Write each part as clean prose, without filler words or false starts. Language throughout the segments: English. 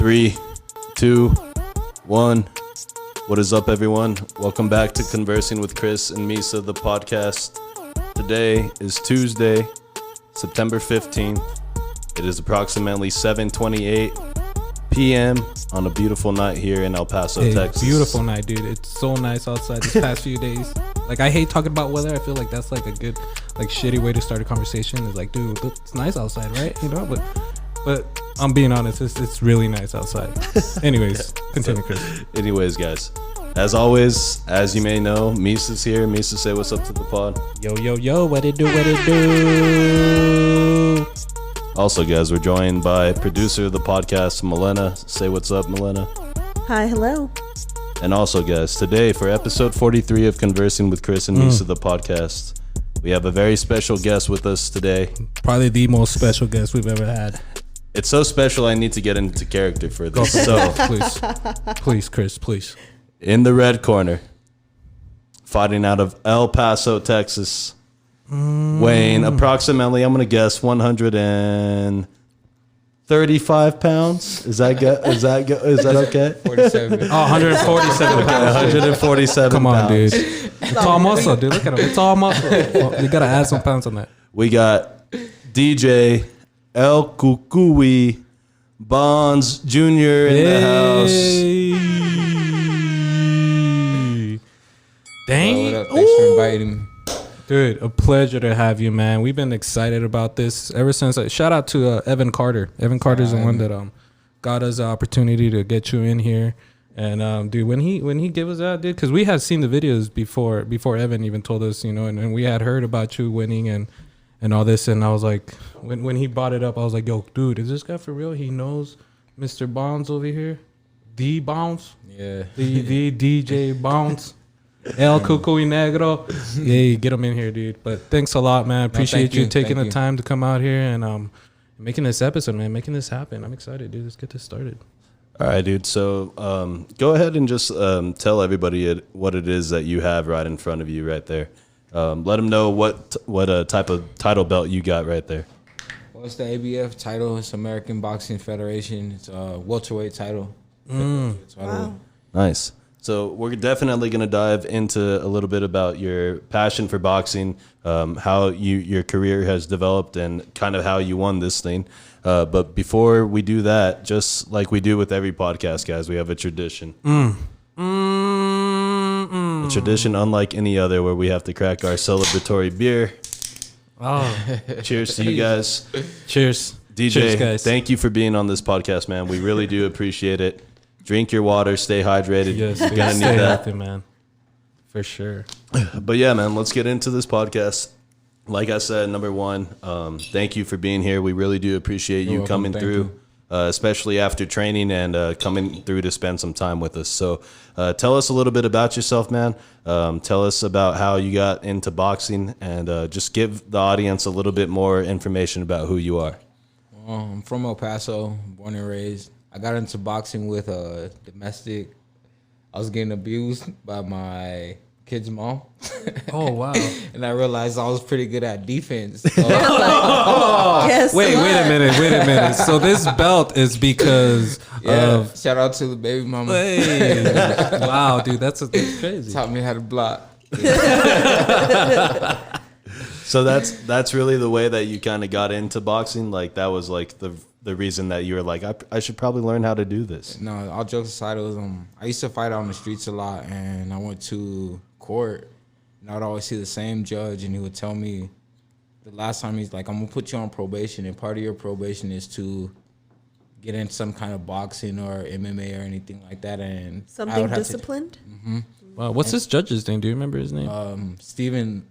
3, 2, 1. What is up, everyone? Welcome back to Conversing with Chris and Misa, the podcast. Today is Tuesday, September 15th. It is approximately 7:28 p.m. on a beautiful night here in El Paso, Texas. Beautiful night, dude. It's so nice outside this past few days. Like, I hate talking about weather. I feel like that's like a good, like, shitty way to start a conversation. It's like, dude, it's nice outside, right? You know, but I'm being honest, it's really nice outside. Anyways, continue, Chris. Anyways, guys, as always, as you may know, Misa's here. Misa, say what's up to the pod. Yo, what it do? Also, guys, we're joined by producer of the podcast, Milena. Say what's up, Milena. Hi, hello. And also, guys, today for episode 43 of Conversing with Chris and Misa, the podcast, we have a very special guest with us today. Probably the most special guest we've ever had. It's so special, I need to get into character for this. So, please, Chris, please. In the red corner, fighting out of El Paso, Texas, weighing approximately, I'm going to guess, 135 pounds. Is that okay? 47. Oh, 147 pounds. 147 Come on, pounds. dude. It's all muscle, dude. Look at him. It's all muscle. Well, you got to add some pounds on that. We got DJ El Cucuy Bonds Jr. in the house. Dang. What up? Thanks for inviting me. Dude, a pleasure to have you, man. We've been excited about this ever since. Shout out to Evan Carter. Evan Carter's the one that got us the opportunity to get you in here. And dude, when he gave us that, dude, because we had seen the videos before Evan even told us, you know, and we had heard about you winning and all this, and I was like, when he brought it up, I was like, yo, dude, is this guy for real? He knows Mr. Bonds over here, the Bounce, Yeah. the DJ Bounce. El Cucuy Negro. Yeah, get him in here, dude. But thanks a lot, man. Appreciate you taking the time to come out here and making this episode, man. Making this happen. I'm excited, dude. Let's get this started. All right, dude. So go ahead and just tell everybody what it is that you have right in front of you right there. Let them know what type of title belt you got right there. Well, it's the ABF title. It's American Boxing Federation. It's a welterweight title. Wow. Nice. So we're definitely going to dive into a little bit about your passion for boxing, how your career has developed, and kind of how you won this thing. But before we do that, just like we do with every podcast, guys, we have a tradition. A tradition unlike any other, where we have to crack our celebratory beer. Oh, Cheers to you guys. cheers. DJ, Cheers, guys. thank you for being on this podcast, man. We really do appreciate it. Drink your water, stay hydrated. Yes, You're dude, gonna stay need that. healthy, man. For sure. But yeah, man, let's get into this podcast. Like I said, number one, thank you for being here. We really do appreciate you coming through, especially after training and coming through to spend some time with us. So tell us a little bit about yourself, man. Tell us about how you got into boxing, and just give the audience a little bit more information about who you are. I'm from El Paso, born and raised. I got into boxing with a domestic. I was getting abused by my kid's mom. Oh, wow. And I realized I was pretty good at defense. So Guess Wait what? a minute. So this belt is because of... shout out to the baby mama. Hey. Wow, dude, that's crazy. Taught me how to block. So that's really the way that you kind of got into boxing. Like that was like the reason that you were like, I should probably learn how to do this. No, all jokes aside, it was I used to fight on the streets a lot, and I went to court, and I would always see the same judge, and he would tell me the last time, he's like, I'm gonna put you on probation, and part of your probation is to get in some kind of boxing or MMA or anything like that, and Something disciplined? Wow, what's this judge's name? Do you remember his name? Stephen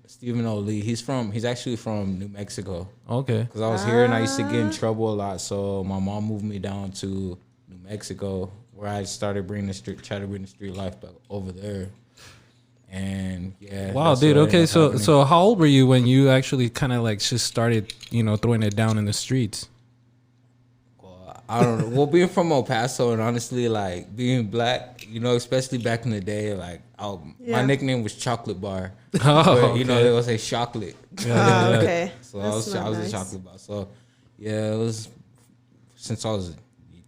O'Lee. He's actually from New Mexico. Okay. Because I was here and I used to get in trouble a lot, so my mom moved me down to New Mexico, where I started try to bring the street life back over there. And yeah. Wow, dude. Okay, so how old were you when you actually kind of like just started, you know, throwing it down in the streets? I don't know. Well, being from El Paso and honestly, like being black, you know, especially back in the day, like my nickname was Chocolate Bar. Oh, but, you know, they would say chocolate. Okay. So I was a chocolate bar. So yeah, it was since I was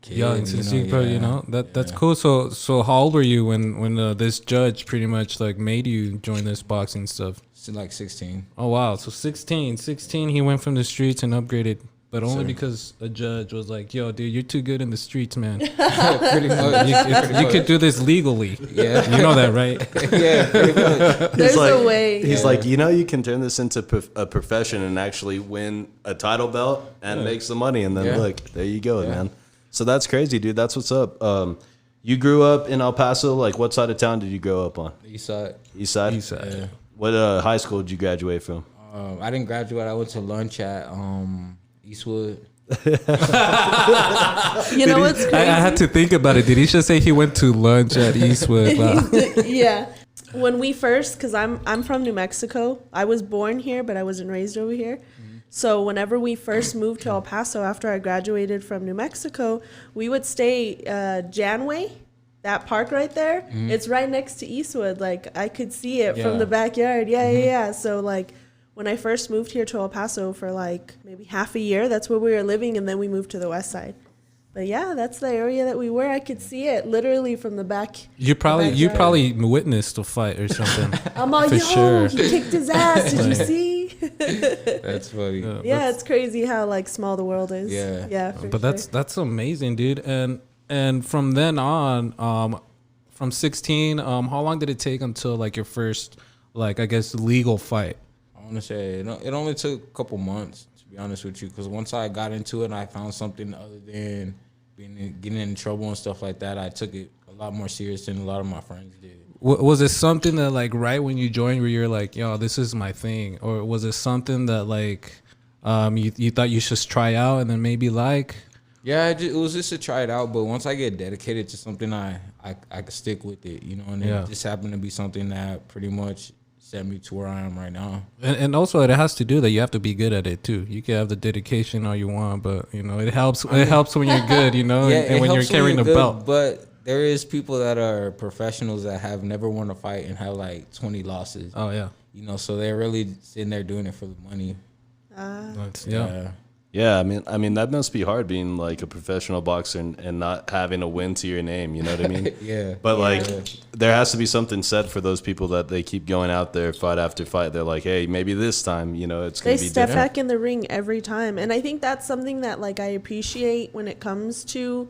kid. young, since you know that's cool. So how old were you when this judge pretty much like made you join this boxing stuff? It's like 16. Oh wow, so 16 he went from the streets and upgraded, but only Sir. because a judge was like, yo dude, you're too good in the streets, man. Pretty much. You could do this legally. Yeah. You know that, right? Yeah, pretty much. There's like, a way. He's like, you know, you can turn this into a profession and actually win a title belt and make some money, and then look, there you go, man. So that's crazy, dude. That's what's up. You grew up in El Paso. Like, what side of town did you grow up on? East side. East side. East side. Yeah. What high school did you graduate from? I didn't graduate. I went to lunch at Eastwood. You know what's crazy? I had to think about it. Did he just say he went to lunch at Eastwood? Wow. Yeah. When we first, because I'm from New Mexico. I was born here, but I wasn't raised over here. So whenever we first moved to El Paso after I graduated from New Mexico, we would stay Janway, that park right there. It's right next to Eastwood. Like, I could see it from the backyard. Yeah. So like when I first moved here to El Paso for like maybe half a year, that's where we were living, and then we moved to the west side. But yeah, that's the area that we were. I could see it literally from the back. You probably witnessed a fight or something. I'm all, For yo, sure. he kicked his ass. Did you see? That's funny. Yeah, it's crazy how like small the world is. Yeah. Yeah, for But sure. that's amazing, dude. And from then on, from 16, how long did it take until like your first, like I guess, legal fight? I want to say it only took a couple months, to be honest with you, because once I got into it and I found something other than getting in trouble and stuff like that, I took it a lot more serious than a lot of my friends did. Was it something that like right when you joined where you're like, yo, this is my thing? Or was it something that like you thought you should try out and then maybe like? Yeah, it was just to try it out, but once I get dedicated to something, I could stick with it, you know, and it just happened to be something that pretty much set me to where I am right now. And also it has to do that you have to be good at it too. You can have the dedication all you want, but you know it helps. It helps when you're good, you know, and when you're carrying the belt. But there is people that are professionals that have never won a fight and have like 20 losses. Oh yeah, You know, so they're really sitting there doing it for the money. Yeah, I mean that must be hard being like a professional boxer and not having a win to your name. You know what I mean? Yeah. But like, there has to be something said for those people that they keep going out there fight after fight. They're like, hey, maybe this time, you know, it's gonna They be step different. back in the ring every time. And I think that's something that like I appreciate when it comes to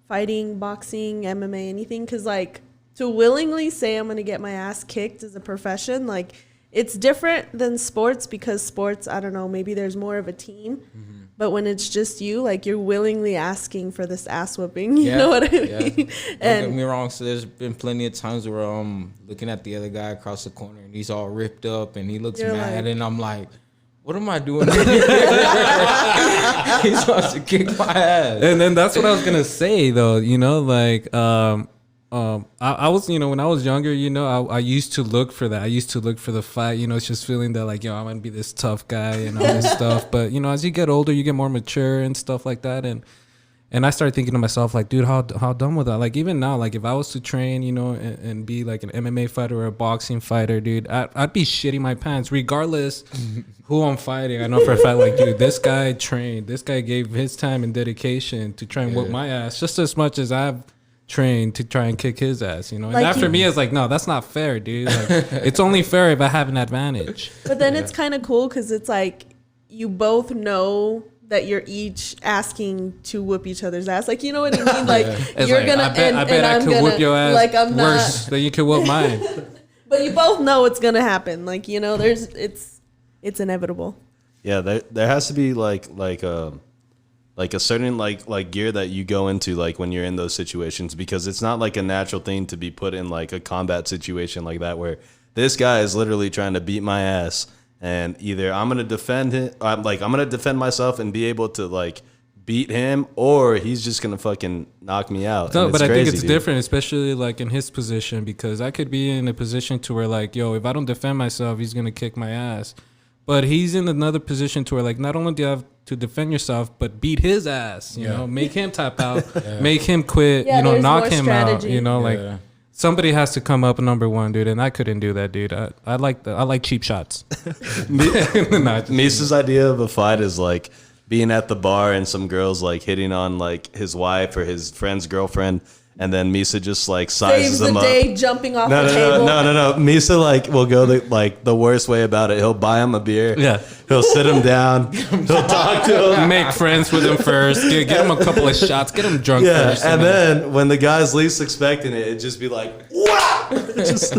fighting, boxing, MMA, anything. Because like to willingly say I'm going to get my ass kicked as a profession, like it's different than sports, because sports, I don't know, maybe there's more of a team. But when it's just you, like you're willingly asking for this ass whooping, you know what I mean? Don't get me wrong. So there's been plenty of times where I'm looking at the other guy across the corner and he's all ripped up and he looks mad, and I'm like, what am I doing? He's supposed to kick my ass. And then that's what I was gonna say though. You know, like I was, you know, when I was younger, you know, I used to look for that. I used to look for the fight. You know, it's just feeling that like, yo, I'm gonna be this tough guy and all this stuff. But you know, as you get older, you get more mature and stuff like that. And I started thinking to myself, like, dude, how dumb was that? Like, even now, like, if I was to train, you know, and be like an MMA fighter or a boxing fighter, dude, I'd be shitting my pants regardless who I'm fighting. I know for a fact, like, dude, this guy trained. This guy gave his time and dedication to try and whoop my ass just as much as I've trained to try and kick his ass, you know? And Like that for me is like, no, that's not fair, dude. Like, it's only fair if I have an advantage. But then it's kind of cool because it's like you both know that you're each asking to whoop each other's ass. Like, you know what I mean? Like, It's you're like, gonna, I bet and I I'm could gonna, whoop your ass like, I'm worse not. than you could whoop mine. But you both know it's gonna happen. Like, you know, it's inevitable. Yeah, there has to be like a certain like gear that you go into like when you're in those situations, because it's not like a natural thing to be put in like a combat situation like that where this guy is literally trying to beat my ass, and either I'm gonna defend him, I'm gonna defend myself and be able to like beat him, or he's just gonna fucking knock me out. No, And but I think crazy, it's dude. different, especially like in his position, because I could be in a position to where like, yo, if I don't defend myself, he's gonna kick my ass. But he's in another position to where like not only do you have to defend yourself, but beat his ass. You know, make him tap out, make him quit. Yeah, you know, there's knock more him out. strategy. You know, like somebody has to come up number one, dude, and I couldn't do that, dude. I like cheap shots. Misa's idea of a fight is like being at the bar and some girls like hitting on like his wife or his friend's girlfriend, and then Misa just like sizes them up. Saves the day jumping off the table. No. Misa like will go the worst way about it. He'll buy him a beer. Yeah. He'll sit him down. He'll talk to him. Make friends with him first. Get him a couple of shots. Get him drunk first. And then when the guy's least expecting it, it'd just be like, wow! Just,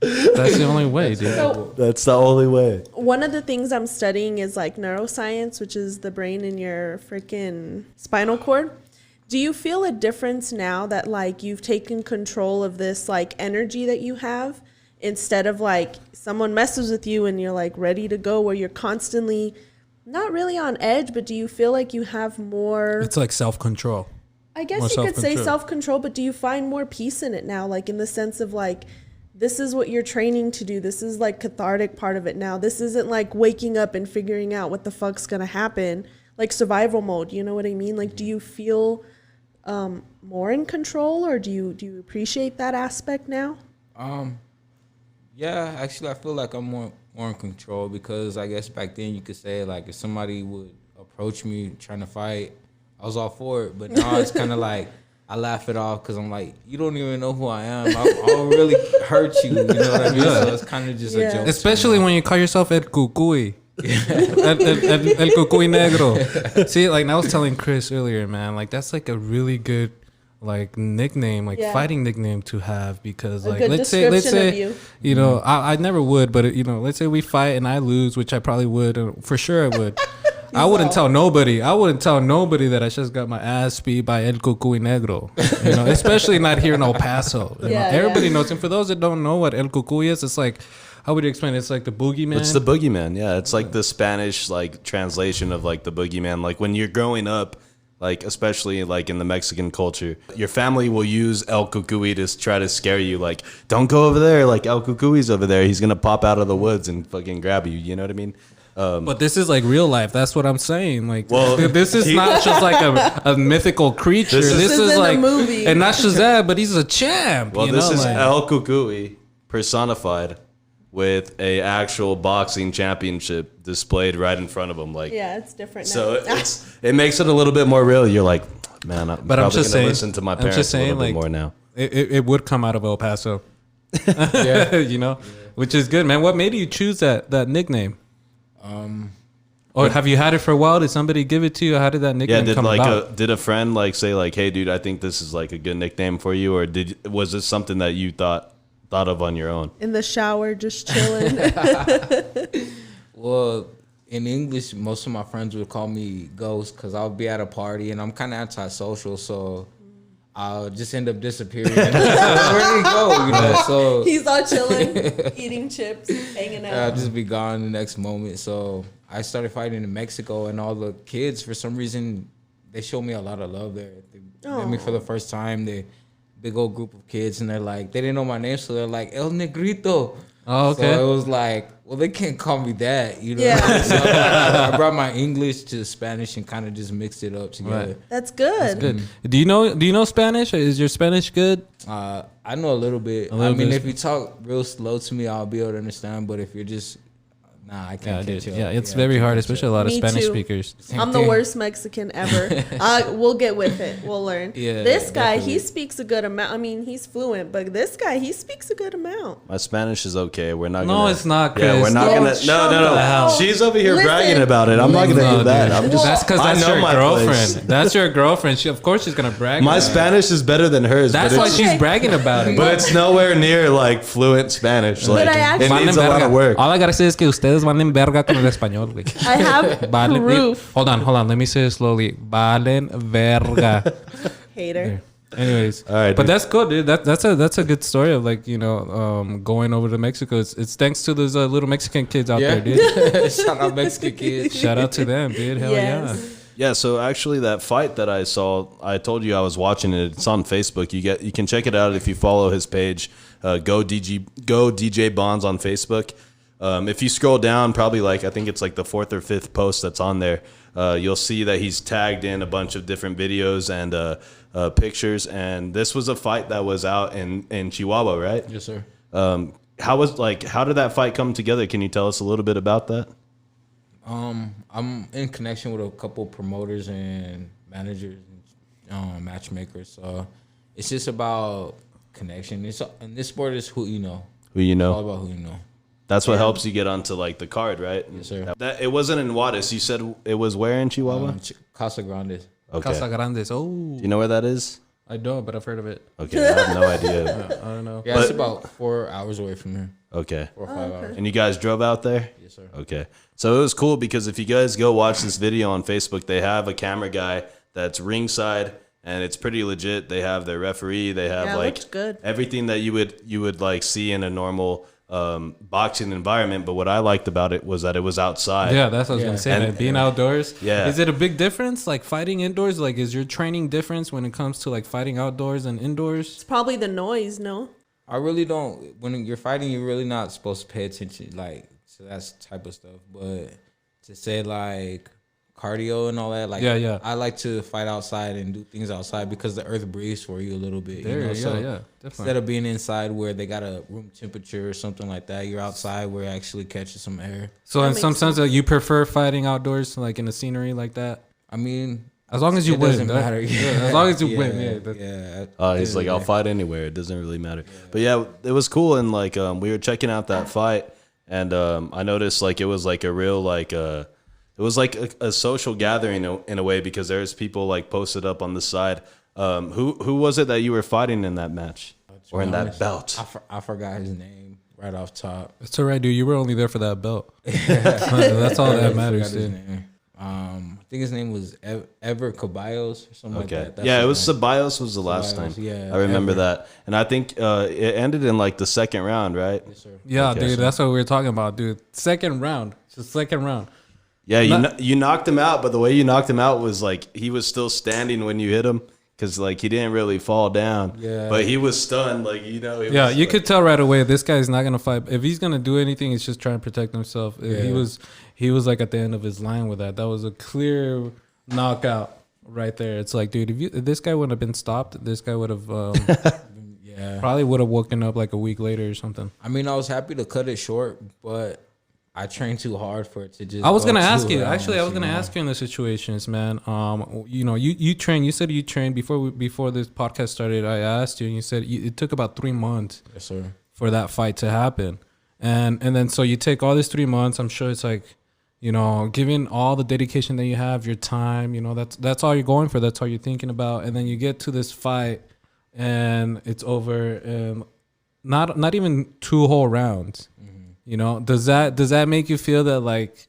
that's the only way, dude. So, that's the only way. one of the things I'm studying is like neuroscience, which is the brain in your freaking spinal cord. Do you feel a difference now that like you've taken control of this like energy that you have, instead of like someone messes with you and you're like ready to go, where you're constantly not really on edge, but do you feel like you have more? It's like self-control. I guess you could say self-control, but do you find more peace in it now? Like in the sense of like, this is what you're training to do. This is like cathartic part of it now. This isn't like waking up and figuring out what the fuck's going to happen. Like survival mode, you know what I mean? Like, do you feel more in control, or do you appreciate that aspect now? Yeah, actually, I feel like I'm more in control, because I guess back then you could say like if somebody would approach me trying to fight, I was all for it. But now it's kind of like I laugh it off, because I'm like, you don't even know who I am. I'll really hurt you. You know what I mean? So it's kind of just a joke. Especially when you call yourself El Cucuy. El Cucuy Negro. See, like I was telling Chris earlier, man, like that's like a really good like nickname, like fighting nickname to have, because like let's say you know, I never would, but you know, let's say we fight and I lose, which I probably would, for sure I would. I wouldn't tell nobody. I wouldn't tell nobody that I just got my ass beat by El Cucuy Negro. You know, especially not here in El Paso. You know? Everybody knows him. For those that don't know what El Cucuy is, it's like, how would you explain it? It's like the boogeyman. It's the boogeyman. Yeah, it's like the Spanish like translation of like the boogeyman. Like when you're growing up, like especially like in the Mexican culture, your family will use El Cucuy to try to scare you. Like, don't go over there. Like El Cucuy's over there. He's gonna pop out of the woods and fucking grab you. You know what I mean? But this is like real life. That's what I'm saying. Like, well, this is not just like a mythical creature. This is like a movie. And not Shazam, but he's a champ. Well, you this know? is like, El Cucuy personified with a actual boxing championship displayed right in front of him. Like, yeah, it's different now. So it makes it a little bit more real. You're like, man, I'm probably just gonna saying, listen to my parents a little bit more now. It would come out of El Paso. You know, which is good, man. What made you choose that nickname? Or have you had it for a while? Did somebody give it to you? How did that nickname come about? Did a friend like say like, hey, dude, I think this is like a good nickname for you, or was this something that you thought of on your own? In the shower, just chilling. Well, in English, most of my friends would call me Ghost, because I'll be at a party and I'm kind of antisocial, so I'll just end up disappearing. Where did he go? You know, so he's all chilling, eating chips, hanging out. I'll just be gone the next moment. So I started fighting in Mexico, and all the kids, for some reason, they showed me a lot of love there. They met me for the first time. They big old group of kids, and they're like, they didn't know my name, so they're like, El Negrito. Oh, okay. So it was like, well, they can't call me that, you know. Yeah. So I brought my English to Spanish and kind of just mixed it up together. Right. That's good. That's good. Do you know Spanish? Is your Spanish good? I know a little bit. I mean, if you talk real slow to me, I'll be able to understand. But if you're just, I can't catch up. Yeah, it's very hard, especially a lot of Me Spanish too. speakers. I'm the worst Mexican ever. We'll get with it. We'll learn. Yeah, this guy, definitely. he speaks a good amount. I mean, he's fluent, but this guy, he speaks a good amount. My Spanish is okay. We're not. No, gonna, it's not, Chris. Yeah, we're not gonna. No. She's over here bragging about it. I'm not gonna do that. I'm just. That's because I that's know your my girlfriend. place. That's your girlfriend. Of course, she's gonna brag. My about it. Spanish is better than hers. That's but why it's, she's bragging about it. But it's nowhere near like fluent Spanish. Like I actually- it needs a lot of work. All I gotta say is que ustedes valen verga con el español, güey. I have proof. Hold on. Let me say it slowly. Valen verga. Hater. Anyways, All right, but dude. that's cool, dude. That's a good story of like, you know, going over to Mexico. It's thanks to those little Mexican kids out there, dude. Shout out Mexican kids. Shout out to them, dude. Hell Yes. Yeah, so actually that fight that I saw, I told you I was watching it. It's on Facebook. You can check it out if you follow his page. Go DJ Bonds on Facebook. If you scroll down, probably like I think it's like the 4th or 5th post that's on there. You'll see that he's tagged in a bunch of different videos and pictures. And this was a fight that was out in Chihuahua, right? Yes, sir. How did that fight come together? Can you tell us a little bit about that? I'm in connection with a couple promoters and managers, and matchmakers. So it's just about connection. In this sport, is who you know. Who you know. It's all about who you know. That's what helps you get onto like the card, right? Yes, sir. That it wasn't in Juarez. You said it was where in Chihuahua? Casa Grande. Okay. Casa Grandes. Oh, Do you know where that is? I don't, but I've heard of it. Okay, I have no idea. I don't know. Yeah, it's about 4 hours away from here. Okay. 4 or 5 hours. And you guys drove out there? Yes, sir. Okay. So it was cool because if you guys go watch this video on Facebook, they have a camera guy that's ringside and it's pretty legit. They have their referee, they have Yeah, it like looked good. everything that you would like see in a normal boxing environment, but what I liked about it was that it was outside. Yeah, that's what I was Yeah. gonna say. And- Man. Being outdoors. Yeah. Is it a big difference, like fighting indoors? Like, is your training difference when it comes to like fighting outdoors and indoors? It's probably the noise, no? I really don't. When you're fighting, you're really not supposed to pay attention like to that type of stuff. But to say like cardio and all that, like Yeah. I like to fight outside and do things outside because the earth breathes for you a little bit. There, you know? So definitely. instead of being inside where they got a room temperature or something like that, you're outside where it actually catches some air. So That in makes some sense, sense. you prefer fighting outdoors, like in the scenery like that. I mean, As long as you it win, doesn't that- matter. yeah, as long as you win, yeah, that- yeah. He's like, I'll fight anywhere. It doesn't really matter. But yeah, it was cool. And like, we were checking out that fight, and I noticed like it was like a real like it was like a social gathering in a way because there's people like posted up on the side. Who was it that you were fighting in that match or in that belt? I forgot his name right off top. It's all right, dude. You were only there for that belt. That's all that I matters, forgot his dude. name. I think his name was Ever Caballos or something Okay. like that. That's Yeah, it his was name. Ceballos was the last Ceballos, time. yeah, I remember Ever. that. And I think it ended in like the second round, right? Yes, sir. Yeah, Okay. dude. That's what we were talking about, dude. Second round. It's the second round. Yeah, you knocked him out, but the way you knocked him out was like he was still standing when you hit him because like he didn't really fall down. Yeah. But he was stunned, like you know. Yeah, was, you like, could tell right away this guy's not gonna fight. If he's gonna do anything, he's just trying to protect himself. Yeah. He was like at the end of his line with that. That was a clear knockout right there. It's like, dude, if this guy wouldn't have been stopped, this guy would have Yeah. probably would have woken up like a week later or something. I mean, I was happy to cut it short, but I trained too hard for it to just. I was go gonna 2 ask you. rounds, Actually, I was gonna know? ask you in the situations, man. You know, you trained. You said you trained before this podcast started. I asked you, and you said it took about 3 months Yes, sir. for that fight to happen, and then so you take all these 3 months. I'm sure it's like, you know, given all the dedication that you have, your time, you know, that's all you're going for. That's all you're thinking about, and then you get to this fight, and it's over, and not even 2 whole rounds. You know, does that make you feel that like,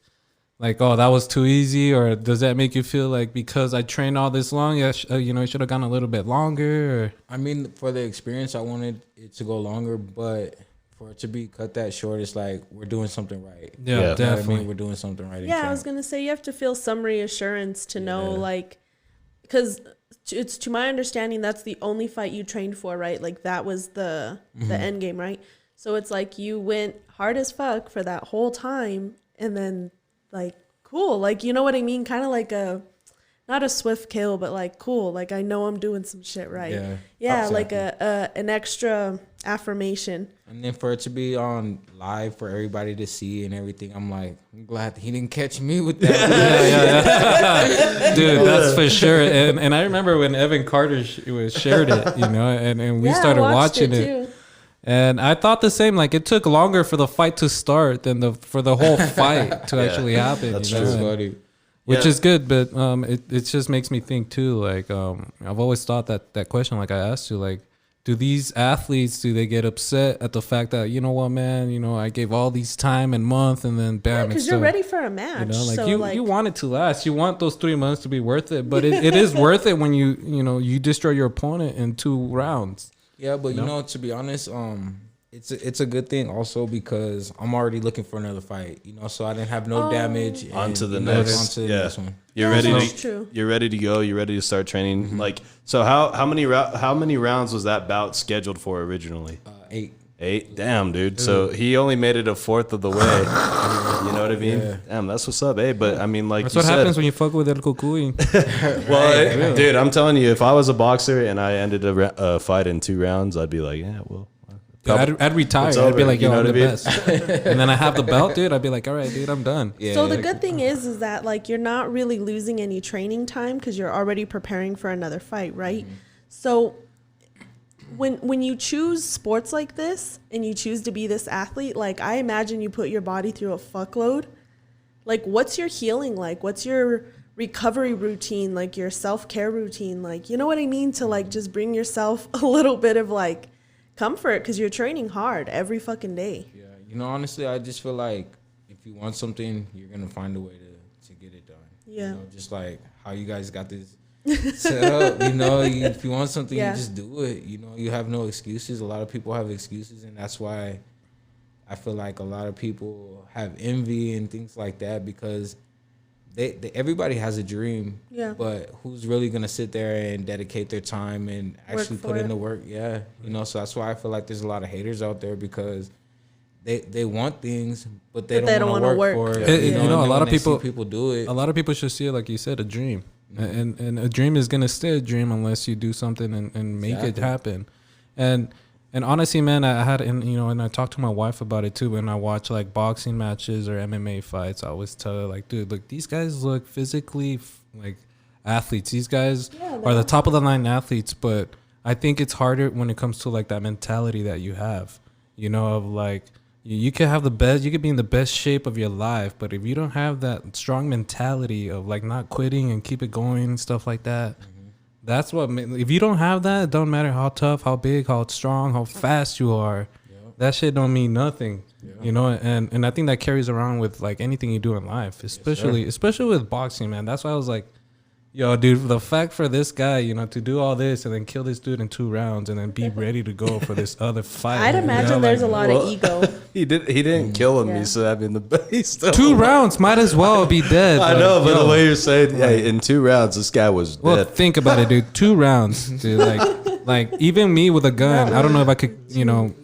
oh, that was too easy, or does that make you feel like because I trained all this long, you know, it should have gone a little bit longer? Or? I mean, for the experience, I wanted it to go longer, but for it to be cut that short, it's like we're doing something right. Yeah, Yeah. You know what I definitely. mean? We're doing something right. in Yeah, I camp. was gonna say you have to feel some reassurance to know, Yeah. like, because it's to my understanding that's the only fight you trained for, right? Like that was the end game, right? So it's like you went hard as fuck for that whole time, and then like cool, like you know what I mean? Kind of like not a swift kill, but like cool, like I know I'm doing some shit right. Yeah, like exactly. an extra affirmation. And then for it to be on live for everybody to see and everything, I'm like, I'm glad he didn't catch me with that. Dude, that's for sure. And I remember when Evan Carter shared it, you know, and we Yeah, I started watched watching it. too. And I thought the same. Like it took longer for the fight to start than for the whole fight to actually happen. That's you know? That's And- funny. which Yeah. is good, but it just makes me think too. Like I've always thought that question. Like I asked you, like, do these athletes do they get upset at the fact that, you know what, man, you know, I gave all these time and month, and then bam, Because it's you're done. ready for a match. You know, like so you want it to last. You want those 3 months to be worth it, but it is worth it when you know you destroy your opponent in 2 rounds. Yeah, but you know, to be honest, it's a good thing also because I'm already looking for another fight. You know, so I didn't have no damage. And, Onto the you know, next. onto the Yeah. next one. You're Yeah, ready that's to true. you're ready to go. You're ready to start training. Like so, how many rounds was that bout scheduled for originally? 8. 8. Damn, dude. So he only made it a fourth of the way. You know what I mean? Yeah. Damn, that's what's up, eh? But I mean, like That's you what said, happens when you fuck with El Cucuy. well, dude, I'm telling you, if I was a boxer and I ended a fight in 2 rounds, I'd be like, yeah, well, I'd retire. I'd be like, yo, I'm the best. And then I have the belt, dude. I'd be like, all right, dude, I'm done. Yeah, so the good thing is that like you're not really losing any training time because you're already preparing for another fight, right? Mm-hmm. So when you choose sports like this and you choose to be this athlete, like I imagine you put your body through a fuckload. Like, what's your healing like? What's your recovery routine, like your self-care routine? Like, you know what I mean? To like just bring yourself a little bit of like comfort because you're training hard every fucking day. Yeah, you know, honestly, I just feel like if you want something, you're gonna find a way to get it done. Yeah, you know, just like how you guys got this set up. You know, if you want something, you just do it. You know, you have no excuses. A lot of people have excuses, and that's why I feel like a lot of people have envy and things like that because they everybody has a dream. Yeah. But who's really gonna sit there and dedicate their time and actually put in the work? Yeah. You know, so that's why I feel like there's a lot of haters out there because they want things, but they don't want to work for it. You know, a lot of people do it. A lot of people should see it like you said, a dream. Mm-hmm. And a dream is gonna stay a dream unless you do something and make it happen. And honestly, man, I had, and I talked to my wife about it too. When I watch like boxing matches or MMA fights, I always tell her like, dude, look, these guys look physically like athletes. These guys are the top of the line athletes, but I think it's harder when it comes to like that mentality that you have, you know, of like, you could have the best, you could be in the best shape of your life, but if you don't have that strong mentality of like not quitting and keep it going and stuff like that, that's what, if you don't have that, it don't matter how tough, how big, how strong, how fast you are, that shit don't mean nothing, you know, and I think that carries around with like anything you do in life, especially with boxing, man. That's why I was like, yo, dude, the fact for this guy, you know, to do all this and then kill this dude in 2 rounds and then be ready to go for this other fight. I'd imagine there's a lot of ego. He didn't kill him. He said, I mean, the base. 2 rounds might as well be dead. I know, but the way you're saying, in 2 rounds, this guy was dead. Well, think about it, dude. 2 rounds, dude. Like even me with a gun, I don't know if I could, you know,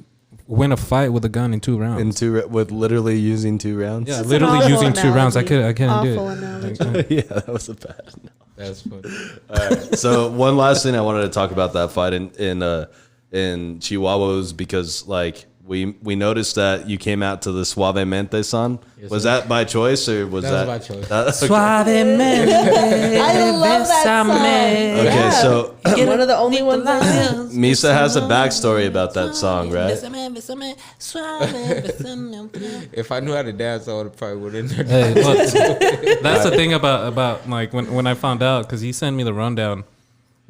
win a fight with a gun in 2 rounds. With literally using 2 rounds. Yeah, that's literally using analogy. 2 rounds. I couldn't do it. Yeah, that was a bad analogy. That's funny. All right. So one last thing I wanted to talk about that fight in Chihuahuas because like we noticed that you came out to the Suavemente song. Yes, was that by choice or was that by choice? Suavemente. I love that song. Okay, so one of the only ones I know. Misa has a backstory about that song, right? If I knew how to dance, I would have probably would have. Hey, look, that's the thing about like when I found out because he sent me the rundown.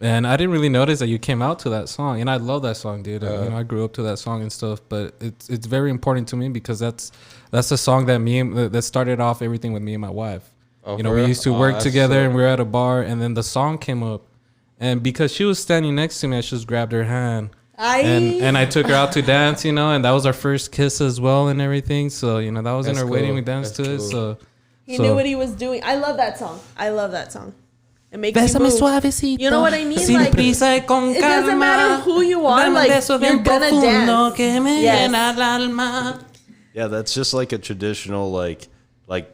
And I didn't really notice that you came out to that song, and I love that song, dude. You know, I grew up to that song and stuff, but it's very important to me because that's the song that started off everything with me and my wife. You know, we used to work together, and we were at a bar, and then the song came up, and because she was standing next to me, I just grabbed her hand, and I took her out to dance, you know, and that was our first kiss as well, and everything. So you know, that was in our wedding. We danced to it. So he knew what he was doing. I love that song. It makes you move. Suavecito, you know what I mean? Like, it doesn't matter who you are. Like, you're gonna dance. Yes. Yeah, that's just like a traditional like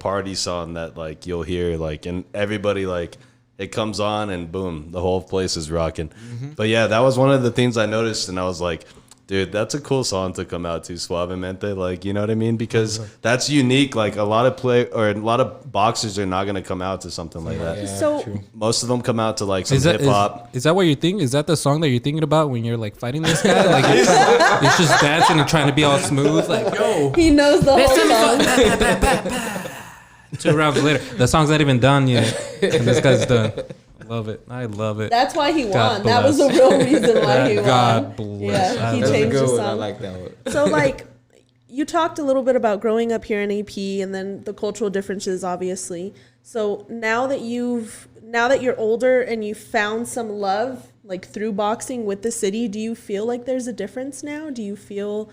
party song that like you'll hear like and everybody like it comes on and boom, the whole place is rocking. Mm-hmm. But yeah, that was one of the things I noticed and I was like, dude, that's a cool song to come out to, Suavemente. Like, you know what I mean? Because that's unique. Like a lot of boxers are not gonna come out to something like that. Yeah, so true. Most of them come out to like some hip hop. Is that what you're thinking? Is that the song that you're thinking about when you're like fighting this guy? Like it's just dancing and trying to be all smooth. Like, yo, he knows the whole song. 2 rounds later, the song's not even done yet, and this guy's done. Love it. I love it. That's why he won. That was the real reason why he won. God bless. Yeah, he changed the song. I like that one. So, like, you talked a little bit about growing up here in AP and then the cultural differences, obviously. So now that you're older and you found some love, like through boxing with the city, do you feel like there's a difference now? Do you feel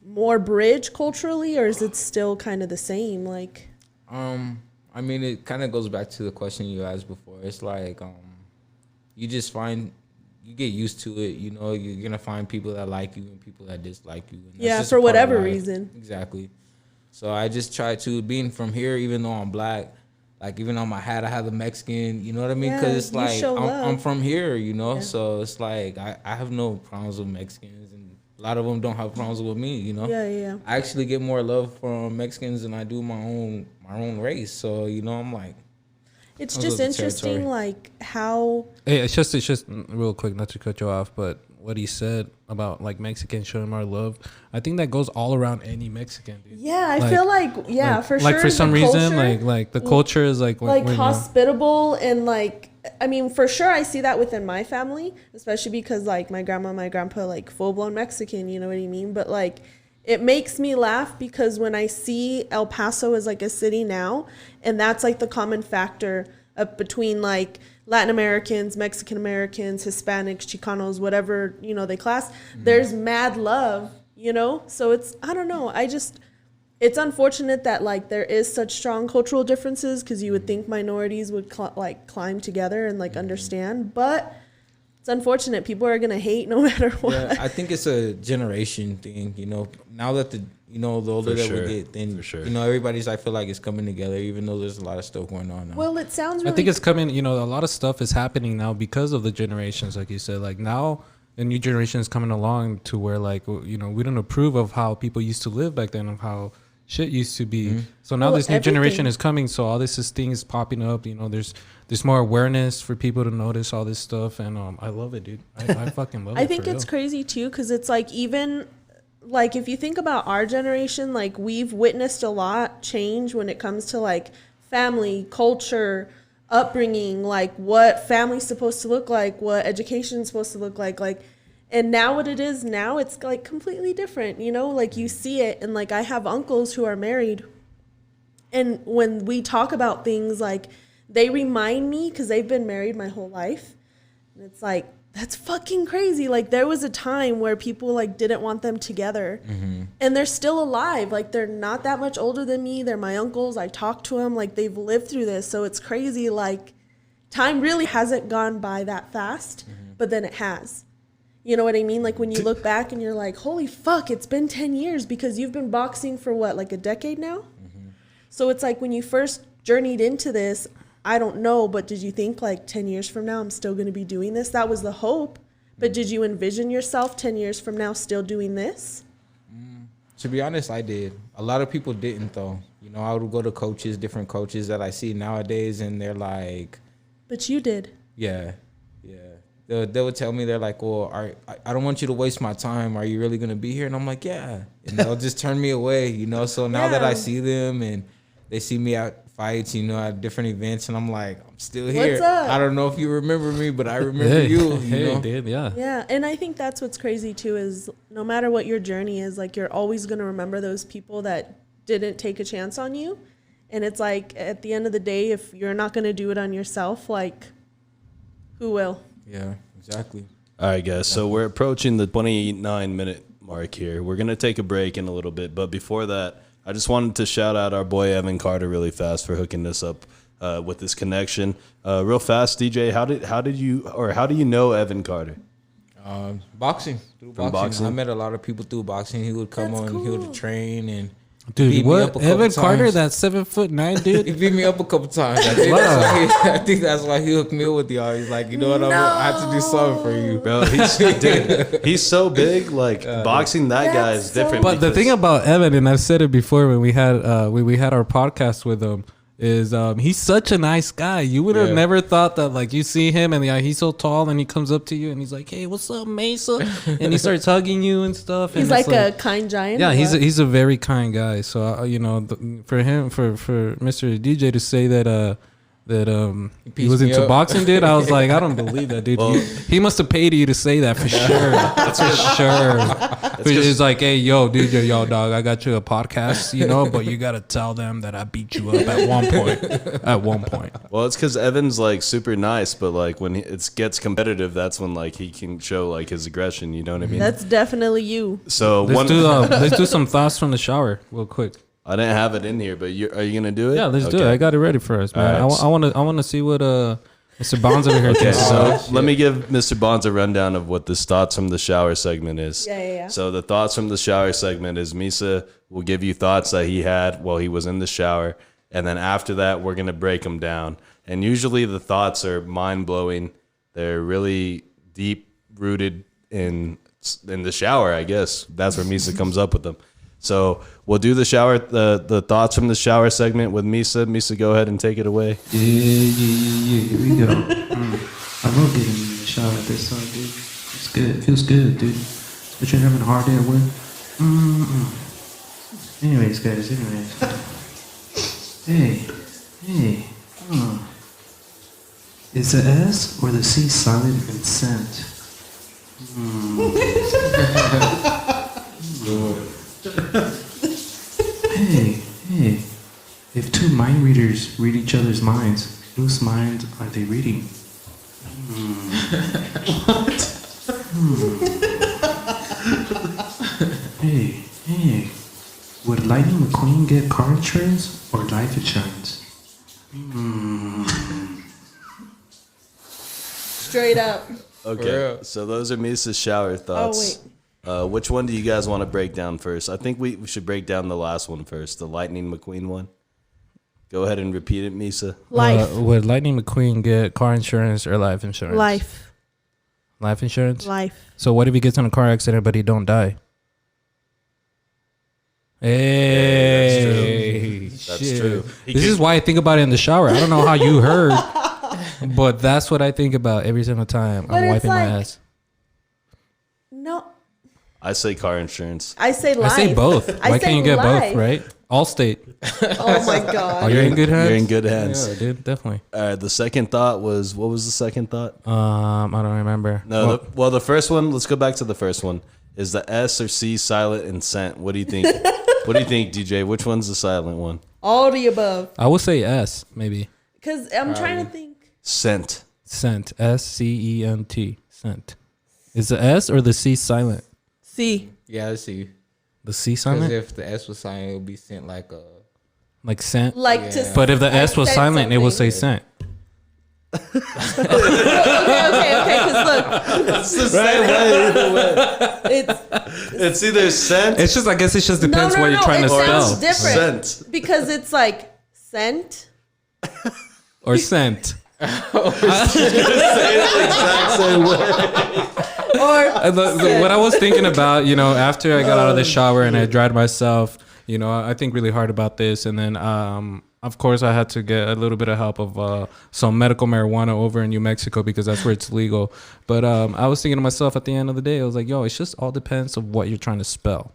more bridge culturally, or is it still kind of the same? Like, I mean, it kind of goes back to the question you asked before. It's like, you get used to it. You know, you're going to find people that like you and people that dislike you. And yeah, for whatever reason. Exactly. So I just try to, being from here, even though I'm black, like even on my hat, I have the Mexican, you know what I mean? Because it's like, I'm from here, you know? Yeah. So it's like, I have no problems with Mexicans and A lot of them don't have problems with me, you know. Yeah. I actually get more love from Mexicans than I do my own race. So you know, I'm like, it's just interesting, like how. Hey, it's just real quick, not to cut you off, but what he said about like Mexicans showing more love, I think that goes all around any Mexican, dude. Yeah, I feel like for sure. Like for some reason, like the culture is like hospitable and like. I mean, for sure, I see that within my family, especially because like my grandma, my grandpa, like full blown Mexican. You know what I mean? But like, it makes me laugh because when I see El Paso as like a city now, and that's like the common factor of between like Latin Americans, Mexican Americans, Hispanics, Chicanos, whatever, you know, they class, there's mad love, you know? So it's, I don't know. It's unfortunate that like there is such strong cultural differences because you would think minorities would climb together and like understand, but it's unfortunate. People are gonna hate no matter what. Yeah, I think it's a generation thing. You know, now that the older that we get, then you know everybody's. I feel like it's coming together, even though there's a lot of stuff going on now. Well, it sounds. Really I think it's coming. You know, a lot of stuff is happening now because of the generations, like you said. Like now, the new generation is coming along to where like we don't approve of how people used to live back then, of how shit used to be. So now this new generation is coming. So all this is things popping up. You know, there's more awareness for people to notice all this stuff, and I love it, dude. I fucking love it. I think it's crazy too, because it's like even like if you think about our generation, like we've witnessed a lot change when it comes to like family, culture, upbringing, like what family's supposed to look like, what education's supposed to look like. And now what it is now, it's like completely different, you know, like you see it. And like I have uncles who are married. And when we talk about things, like they remind me because they've been married my whole life. And it's like, that's fucking crazy. Like there was a time where people like didn't want them together. And they're still alive. Like they're not that much older than me. They're my uncles. I talk to them. Like they've lived through this. So it's crazy. Like time really hasn't gone by that fast, but then it has. You know what I mean? Like when you look back and you're like, holy fuck, it's been 10 years because you've been boxing for what, like a decade now? So it's like when you first journeyed into this, I don't know, but did you think like 10 years from now, I'm still going to be doing this? That was the hope. But did you envision yourself 10 years from now still doing this? To be honest, I did. A lot of people didn't though. You know, I would go to coaches, different coaches that I see nowadays, and they're like... But you did. Yeah. They would tell me, they're like, well, I don't want you to waste my time. Are you really going to be here? And I'm like, yeah. And they'll just turn me away, you know? So now that I see them and they see me at fights, you know, at different events, and I'm like, I'm still here. What's up? I don't know if you remember me, but I remember you know? Dude, yeah. Yeah, and I think that's what's crazy too is no matter what your journey is, like you're always going to remember those people that didn't take a chance on you. And it's like at the end of the day, if you're not going to do it on yourself, like who will? Yeah, exactly. All right, guys. So we're approaching the 29-minute mark here. We're going to take a break in a little bit. But before that, I just wanted to shout out our boy Evan Carter really fast for hooking this up with this connection. Real fast, DJ, how do you know Evan Carter? Boxing. Through boxing. I met a lot of people through boxing. He would come on, he would train and... Dude, what? Evan Carter, that 7'9" dude? He beat me up a couple times. I think that's why he hooked me up with y'all. He's like, you know what? I have to do something for you. Bro, he's so big. Like, boxing that guy is different. But the thing about Evan, and I've said it before when we had our podcast with him, is he's such a nice guy. You would have never thought that, like, you see him and he's so tall and he comes up to you and he's like, hey, what's up, Mesa? And he starts hugging you and stuff. He's like a kind giant. Yeah, he's a very kind guy. So, you know, for Mr. DJ to say that he was into boxing, dude, I was like, I don't believe that, dude. Well, he must have paid you to say that for sure. That's for sure. He's like, hey, yo, dude, yo, dog, I got you a podcast, you know, but you got to tell them that I beat you up at one point. Well, it's because Evan's like super nice, but like when it gets competitive, that's when like he can show like his aggression. You know what I mean? That's definitely you. So let's do some thoughts from the shower real quick. I didn't have it in here, but are you gonna do it? Yeah, let's do it. I got it ready for us, man. Right. I want to see what Mr. Bonds over here. Okay, so let me give Mr. Bonds a rundown of what this thoughts from the shower segment is. Yeah. So the thoughts from the shower segment is Misa will give you thoughts that he had while he was in the shower, and then after that, we're gonna break them down. And usually the thoughts are mind blowing. They're really deep rooted in in the shower, I guess. That's where Misa comes up with them. So we'll do the shower, the thoughts from the shower segment with Misa. Misa, go ahead and take it away. Yeah. Here we go. I love getting in the shower with this song, dude. It's good. It feels good, dude. But you're having a hard day at work. Anyways, guys. Hey. Is the S or the C silent in scent? Hey. If two mind readers read each other's minds, whose mind are they reading? What? Hey. Would Lightning McQueen get car insurance or life insurance? Straight up. Okay, so those are Misa's shower thoughts. Which one do you guys want to break down first? I think we should break down the last one first, the Lightning McQueen one. Go ahead and repeat it, Misa. Life. Would Lightning McQueen get car insurance or life insurance? Life. Life insurance? Life. So what if he gets in a car accident but he don't die? Hey, That's true. This is why I think about it in the shower. I don't know how you heard, but that's what I think about every single time But I'm it's wiping my like- ass. No. I say car insurance. I say life. I say both. Why can't you get life. both, right? Allstate. Oh my god. Oh, you're in good hands? You're in good hands. Yeah, dude, definitely. The second thought was, what was the second thought? I don't remember. No, the first one, let's go back to the first one. Is the S or C silent in scent? What do you think? What do you think, DJ? Which one's the silent one? All the above. I would say S, maybe. Because I'm trying to think. Scent. Scent. S-C-E-N-T. Scent. Is the S or the C silent? C. Yeah, I see. The C Because silent? if the S was silent, it would be sent like a. Like scent? Like to. But if the S was said silent, it would say something. scent. Okay. Because look, It's the same way. It's either scent It's just, I guess it just depends what you're trying to it spell. sounds different. scent. Because it's like scent. Or scent. Exact same way. Or What I was thinking about, after I got out of the shower and I dried myself, I think really hard about this. And then, of course, I had to get a little bit of help of some medical marijuana over in New Mexico because that's where it's legal. But I was thinking to myself at the end of the day, I was like, it just all depends of what you're trying to spell.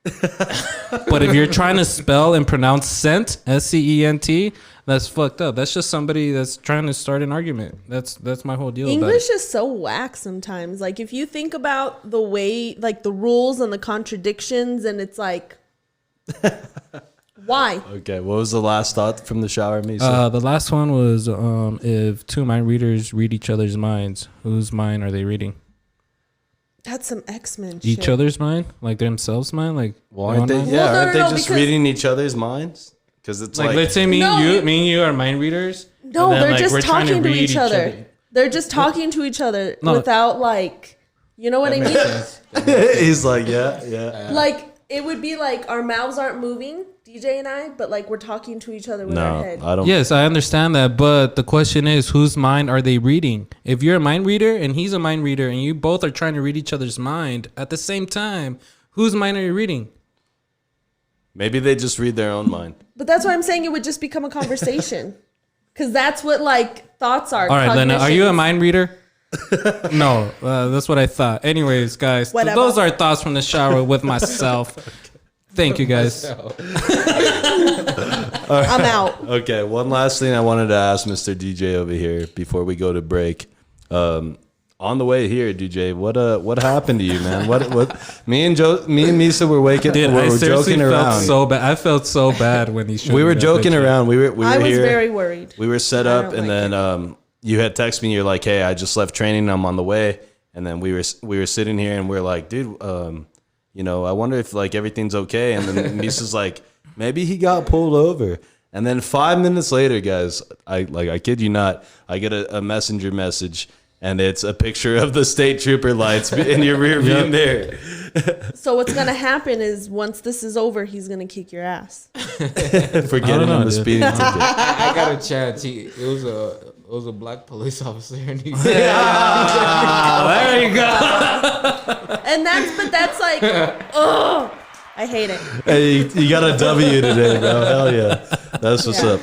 But if you're trying to spell and pronounce scent, S-C-E-N-T, that's fucked up. That's just somebody that's trying to start an argument. That's my whole deal. English is so whack sometimes. Like if you think about the way, like the rules and the contradictions, and it's like, why? Okay, what was the last thought from the shower, Misa? The last one was if two mind readers read each other's minds, whose mind are they reading? That's some X-Men shit. Each other's mind? Like themselves' mind? Like, Aren't they? mind? Yeah, Well, no, aren't no, they no, just because- reading each other's minds? Because it's Like, like let's say me and you are mind readers. No, and then, they're like, just we're trying talking to read each other. They're just talking to each other No. without like, you know what I mean? he's like, yeah. Like it would be like our mouths aren't moving, DJ and I, but like we're talking to each other with our No, head. I don't. Yes, I understand that, but the question is, whose mind are they reading? If you're a mind reader and he's a mind reader and you both are trying to read each other's mind at the same time, whose mind are you reading? Maybe they just read their own mind. But that's why I'm saying it would just become a conversation. Because that's what like thoughts are. All right, Lena, are you a cognitions. mind reader? No, that's what I thought. Anyways, guys, Whatever. those are thoughts from the shower with myself. Thank you, guys. I'm out. Okay, one last thing I wanted to ask Mr. DJ over here before we go to break. On the way here, DJ, what happened to you, man? What? Me and Misa were Dude, I were seriously joking felt around. so bad. I felt so bad when he showed We me were that joking picture. around. We were I was here. very worried. We were set I up, don't and like then you had texted me. You're like, "Hey, I just left training. I'm on the way." And then we were sitting here, and we're like, "Dude, I wonder if like everything's okay." And then Misa's like, "Maybe he got pulled over." And then 5 minutes later, guys, I kid you not, I get a messenger message, and it's a picture of the state trooper lights in your rear view mirror. So what's gonna happen is once this is over, he's gonna kick your ass. For getting know, on the dude. speeding ticket. I got a chance. It was a black police officer, and he There you go. And that's like, oh, I hate it. Hey, you got a W today, bro. Hell yeah. That's what's up.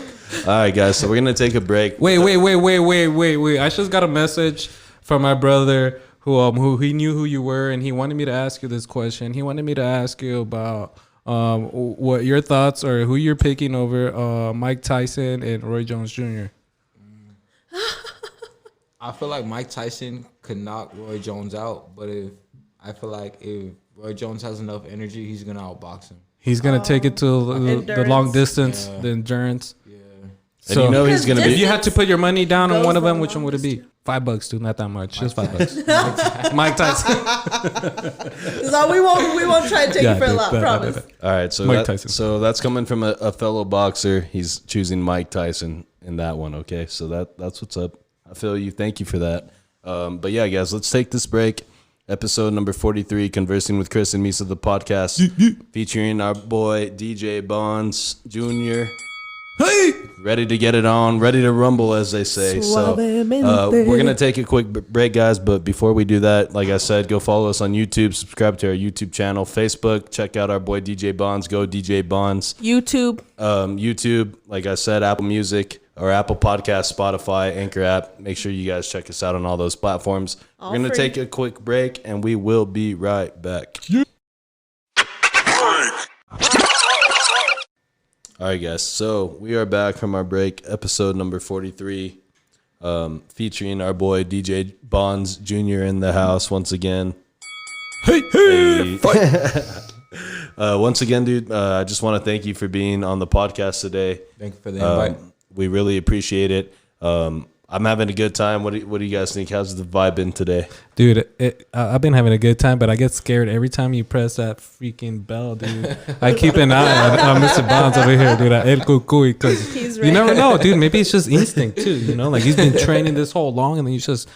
All right, guys. So we're going to take a break. Wait. I just got a message from my brother who he knew who you were, and he wanted me to ask you this question. He wanted me to ask you about what your thoughts or who you're picking over Mike Tyson and Roy Jones Jr. I feel like Mike Tyson could knock Roy Jones out, but if Roy Jones has enough energy, he's gonna outbox him. He's gonna take it to the long distance, the endurance. Yeah. So and you know he's gonna be. If you had to put your money down on one of them, which one would it be? $5, dude. Not that much. Just $5. Mike Tyson. So we won't try to take it for a lot. Promise. All right, so Mike Tyson. So that's coming from a fellow boxer. He's choosing Mike Tyson in that one. Okay, so that's what's up. I feel you. Thank you for that. But yeah, guys, let's take this break. Episode number 43, Conversing with Chris and Misa, the podcast, featuring our boy DJ Bonds Jr. Hey, ready to get it on, ready to rumble, as they say. So we're gonna take a quick break, guys. But before we do that, like I said, go follow us on YouTube, subscribe to our YouTube channel, Facebook. Check out our boy DJ Bonds. Go DJ Bonds. YouTube. YouTube, like I said, Apple Music or Apple Podcast, Spotify, Anchor app. Make sure you guys check us out on all those platforms. We're gonna take a quick break, and we will be right back. All right, guys. So we are back from our break, episode number 43, featuring our boy DJ Bonds Jr. in the house once again. Hey. Once again, dude, I just want to thank you for being on the podcast today. Thank you for the invite. We really appreciate it. I'm having a good time. What do you guys think? How's the vibe been today? Dude, I've been having a good time, but I get scared every time you press that freaking bell, dude. I keep an eye on Mr. Bonds over here, dude. El Cucuy, because you never know, dude. Maybe it's just instinct too, you know. Like he's been training this whole long, and then you just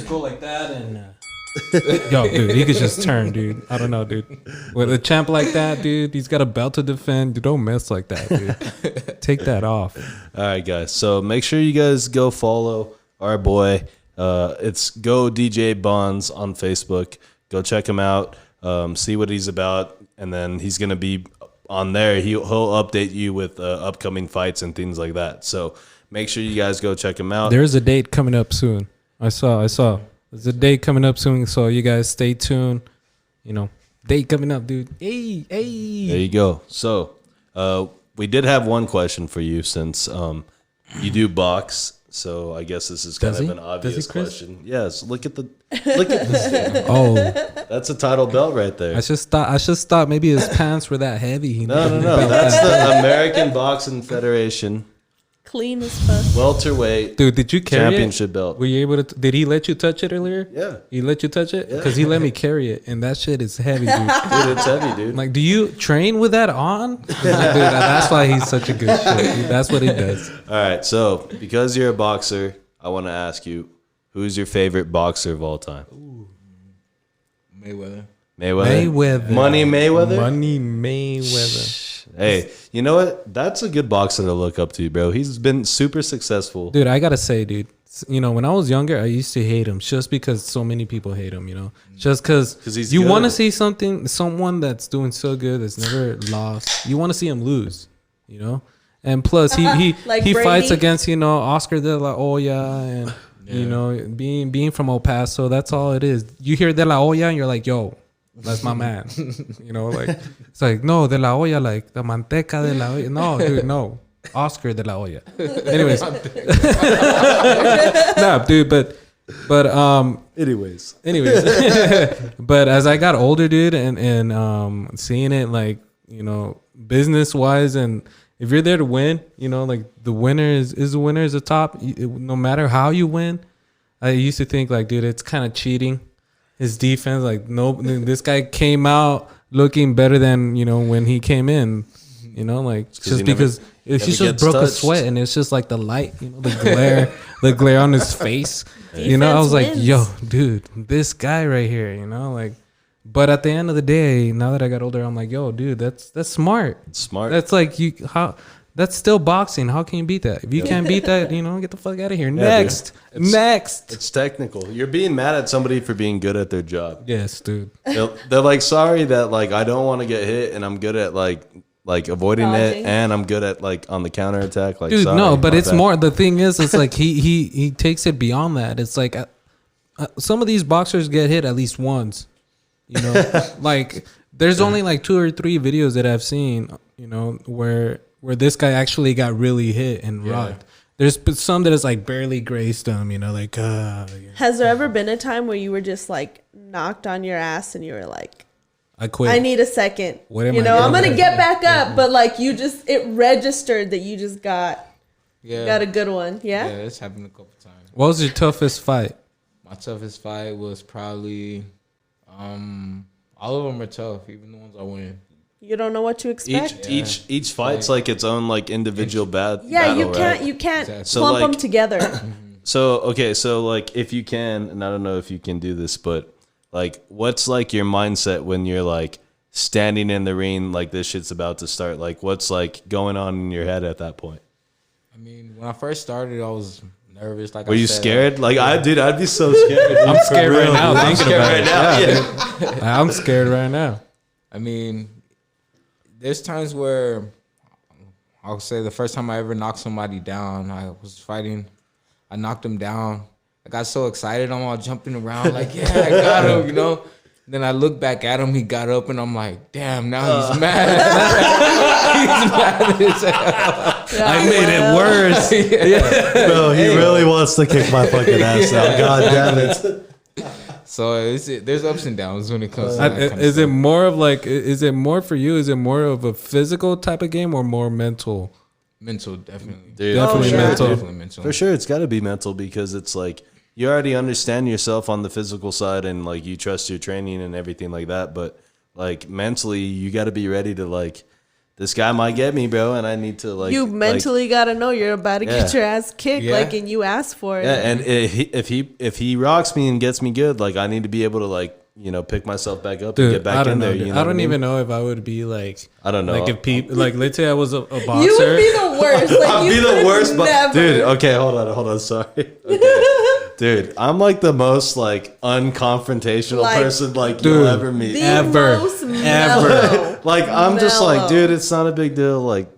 go like that, and yo, dude, he could just turn, dude. I don't know, dude. With a champ like that, dude, he's got a belt to defend. Dude, don't mess like that, dude. Take that off. All right, guys. So make sure you guys go follow our boy. It's Go DJ Bonds on Facebook. Go check him out. See what he's about, and then he's gonna be on there. He'll update you with upcoming fights and things like that. So make sure you guys go check him out. There's a date coming up soon. I saw. There's a date coming up soon, so you guys stay tuned. You know, date coming up, dude. Hey. There you go. So we did have one question for you since you do box. So I guess this is kind of an obvious question. Yes. Look at this thing. Oh, that's a title belt right there. I just thought maybe his pants were that heavy. No. That's the American Boxing Federation. Clean as fuck. Welterweight. Dude, did you carry championship belt? Were you able to? Did he let you touch it earlier? Yeah. He let you touch it? Because he let me carry it, and that shit is heavy, dude. Dude, it's heavy, dude. Like, do you train with that on? Dude, that's why he's such a good shit. Dude. That's what he does. All right, so because you're a boxer, I want to ask you, who's your favorite boxer of all time? Ooh. Mayweather. Money Mayweather? Money Mayweather. Hey, you know what? That's a good boxer to look up to, bro. He's been super successful. Dude, I got to say, dude, you know, when I was younger, I used to hate him just because so many people hate him, you know? Just because you want to see someone that's doing so good, that's never lost. You want to see him lose, you know? And plus, he fights against, you know, Oscar De La Hoya and, you know, being from El Paso, that's all it is. You hear De La Hoya and you're like, yo, that's my man. You know, like, it's like, no, De La Hoya, like, the manteca De La Hoya. No, dude, no. Oscar De La Hoya. Anyways. Nah, dude, but anyways. But as I got older, dude, and seeing it, like, you know, business-wise, and if you're there to win, you know, like, the winner is the winner is the top. No matter how you win, I used to think, like, dude, it's kind of cheating. His defense, like, no, this guy came out looking better than, you know, when he came in, you know, like, just because he just broke a sweat, and it's just like the light, you know, the glare on his face. You know, I was like, yo, dude, this guy right here, you know, like, but at the end of the day, now that I got older, I'm like, yo, dude, that's smart. Smart. That's like, That's still boxing. How can you beat that? If you can't beat that, get the fuck out of here. Next. It's technical. You're being mad at somebody for being good at their job. Yes, dude. They're like, sorry that like I don't want to get hit, and I'm good at like avoiding it, and I'm good at like on the counterattack. Like, dude, sorry, no, but it's bad. more. The thing is, it's like he takes it beyond that. It's like some of these boxers get hit at least once. Like there's only like 2 or 3 videos that I've seen, where this guy actually got really hit and rocked. There's some that is like barely grazed him, like. Has there ever been a time where you were just like knocked on your ass and you were like, I quit. I need a second. What am I'm gonna get back up, but like it registered that you just got a good one. Yeah, Yeah, it's happened a couple times. What was your toughest fight? My toughest fight was probably, all of them are tough, even the ones I win. You don't know what to expect. Each fight's like its own like individual battle. You can't right? you can't Exactly. So, clump like- them together. So like if you can, and I don't know if you can do this, but like what's like your mindset when you're like standing in the ring, like this shit's about to start? Like what's like going on in your head at that point? I mean, when I first started, I was nervous. Like, Were you scared? Like I'd be so scared. I'm scared right now. I'm thinking scared about right it. now. Yeah. I'm scared right now. I mean, there's times where I'll say the first time I ever knocked somebody down, I was fighting. I knocked him down. I got so excited. I'm all jumping around like, yeah, I got him, Then I look back at him. He got up, and I'm like, damn, now he's mad. He's mad as hell. I made it worse. Bro, he really wants to kick my fucking ass out. God damn it. So there's ups and downs when it comes to that kind of Is it stuff. more of like, is it more for you? Is it more of a physical type of game or more mental? Mental, definitely. Dude, Definitely for sure, mental. dude. Definitely mental. For sure, it's got to be mental because it's like you already understand yourself on the physical side and like you trust your training and everything like that. But like mentally, you got to be ready to like, this guy might get me, bro, and I need to like. You mentally got to know you're about to get Yeah. your ass kicked, Yeah. and you asked for it. Yeah, and if he rocks me and gets me good, like I need to be able to like pick myself back up and get back I don't in know. there. Dude. You know I don't what even know if I would be like. I don't know. Like if people, like let's say I was a boxer. You would be the worst. Like, I'd you be the could've worst, but never. dude. Okay, hold on. Sorry, okay. Dude. I'm like the most like unconfrontational Like, person like dude, you'll ever meet. The Ever. most Ever. mellow. Like I'm just like, Mellow. dude, it's not a big deal. Like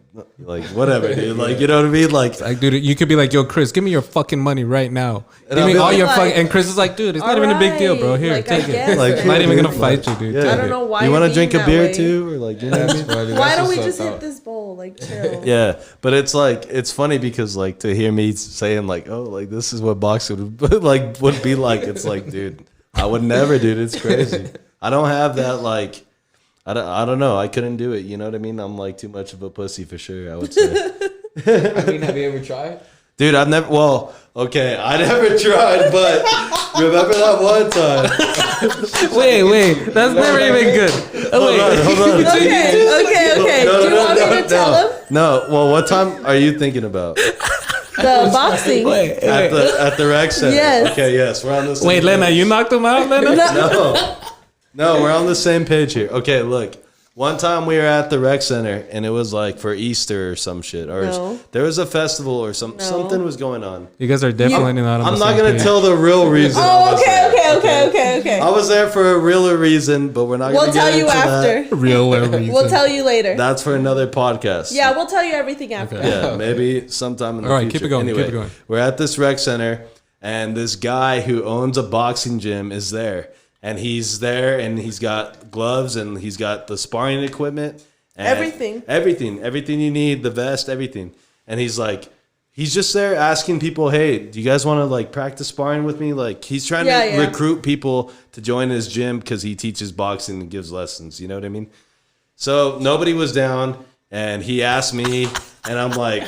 whatever, dude. Like you know what I mean? Like Like, dude, you could be like, yo, Chris, give me your fucking money right now. And Give I'll me be all like- your Like, fucking. And Chris is like, dude, it's not all even a big deal, bro. right. Here, Like, I take it. guess, Like, I'm not even gonna dude, fight you, dude. yeah. I don't know why you want to drink a that beer way. too, or like you know what I mean? Funny. Why That's don't we what's just up, hit though. this bowl? Like, chill. Yeah, but it's like it's funny because like to hear me saying like, oh, like this is what boxing would be like. It's like, dude, I would never, dude. It's crazy. I don't have that like. I don't know. I couldn't do it. You know what I mean? I'm like too much of a pussy for sure. I would say. I mean, have you ever tried? Dude, I've never. Well, okay, I never tried, but remember that one time. Wait, that's never even good. Hold on. Okay. No, Do you want me to tell him No. Well, what time are you thinking about? the boxing? At the rec center. Yes. Okay. Yes, we're on the same Wait, Lena, you knocked him out, Lena? No, we're on the same page here. Okay, look. One time we were at the rec center and it was like for Easter or some shit, or No. there was a festival or something was going on. You guys are definitely not on I'm the not same gonna page. tell the real reason. I Oh, was there. okay. I was there for a realer reason, but we're not We'll gonna get tell you into after. that. Real reason. We'll tell you later. That's for another podcast. Yeah, we'll tell you everything after. Yeah, maybe sometime in the All right, future. keep it going, Anyway, keep it going. we're at this rec center, and this guy who owns a boxing gym is there. And he's there, and he's got gloves, and he's got the sparring equipment. And everything you need, the vest, everything. And he's like, he's just there asking people, hey, do you guys want to like practice sparring with me? Like he's trying to recruit people to join his gym because he teaches boxing and gives lessons. You know what I mean? So nobody was down, and he asked me, and I'm like,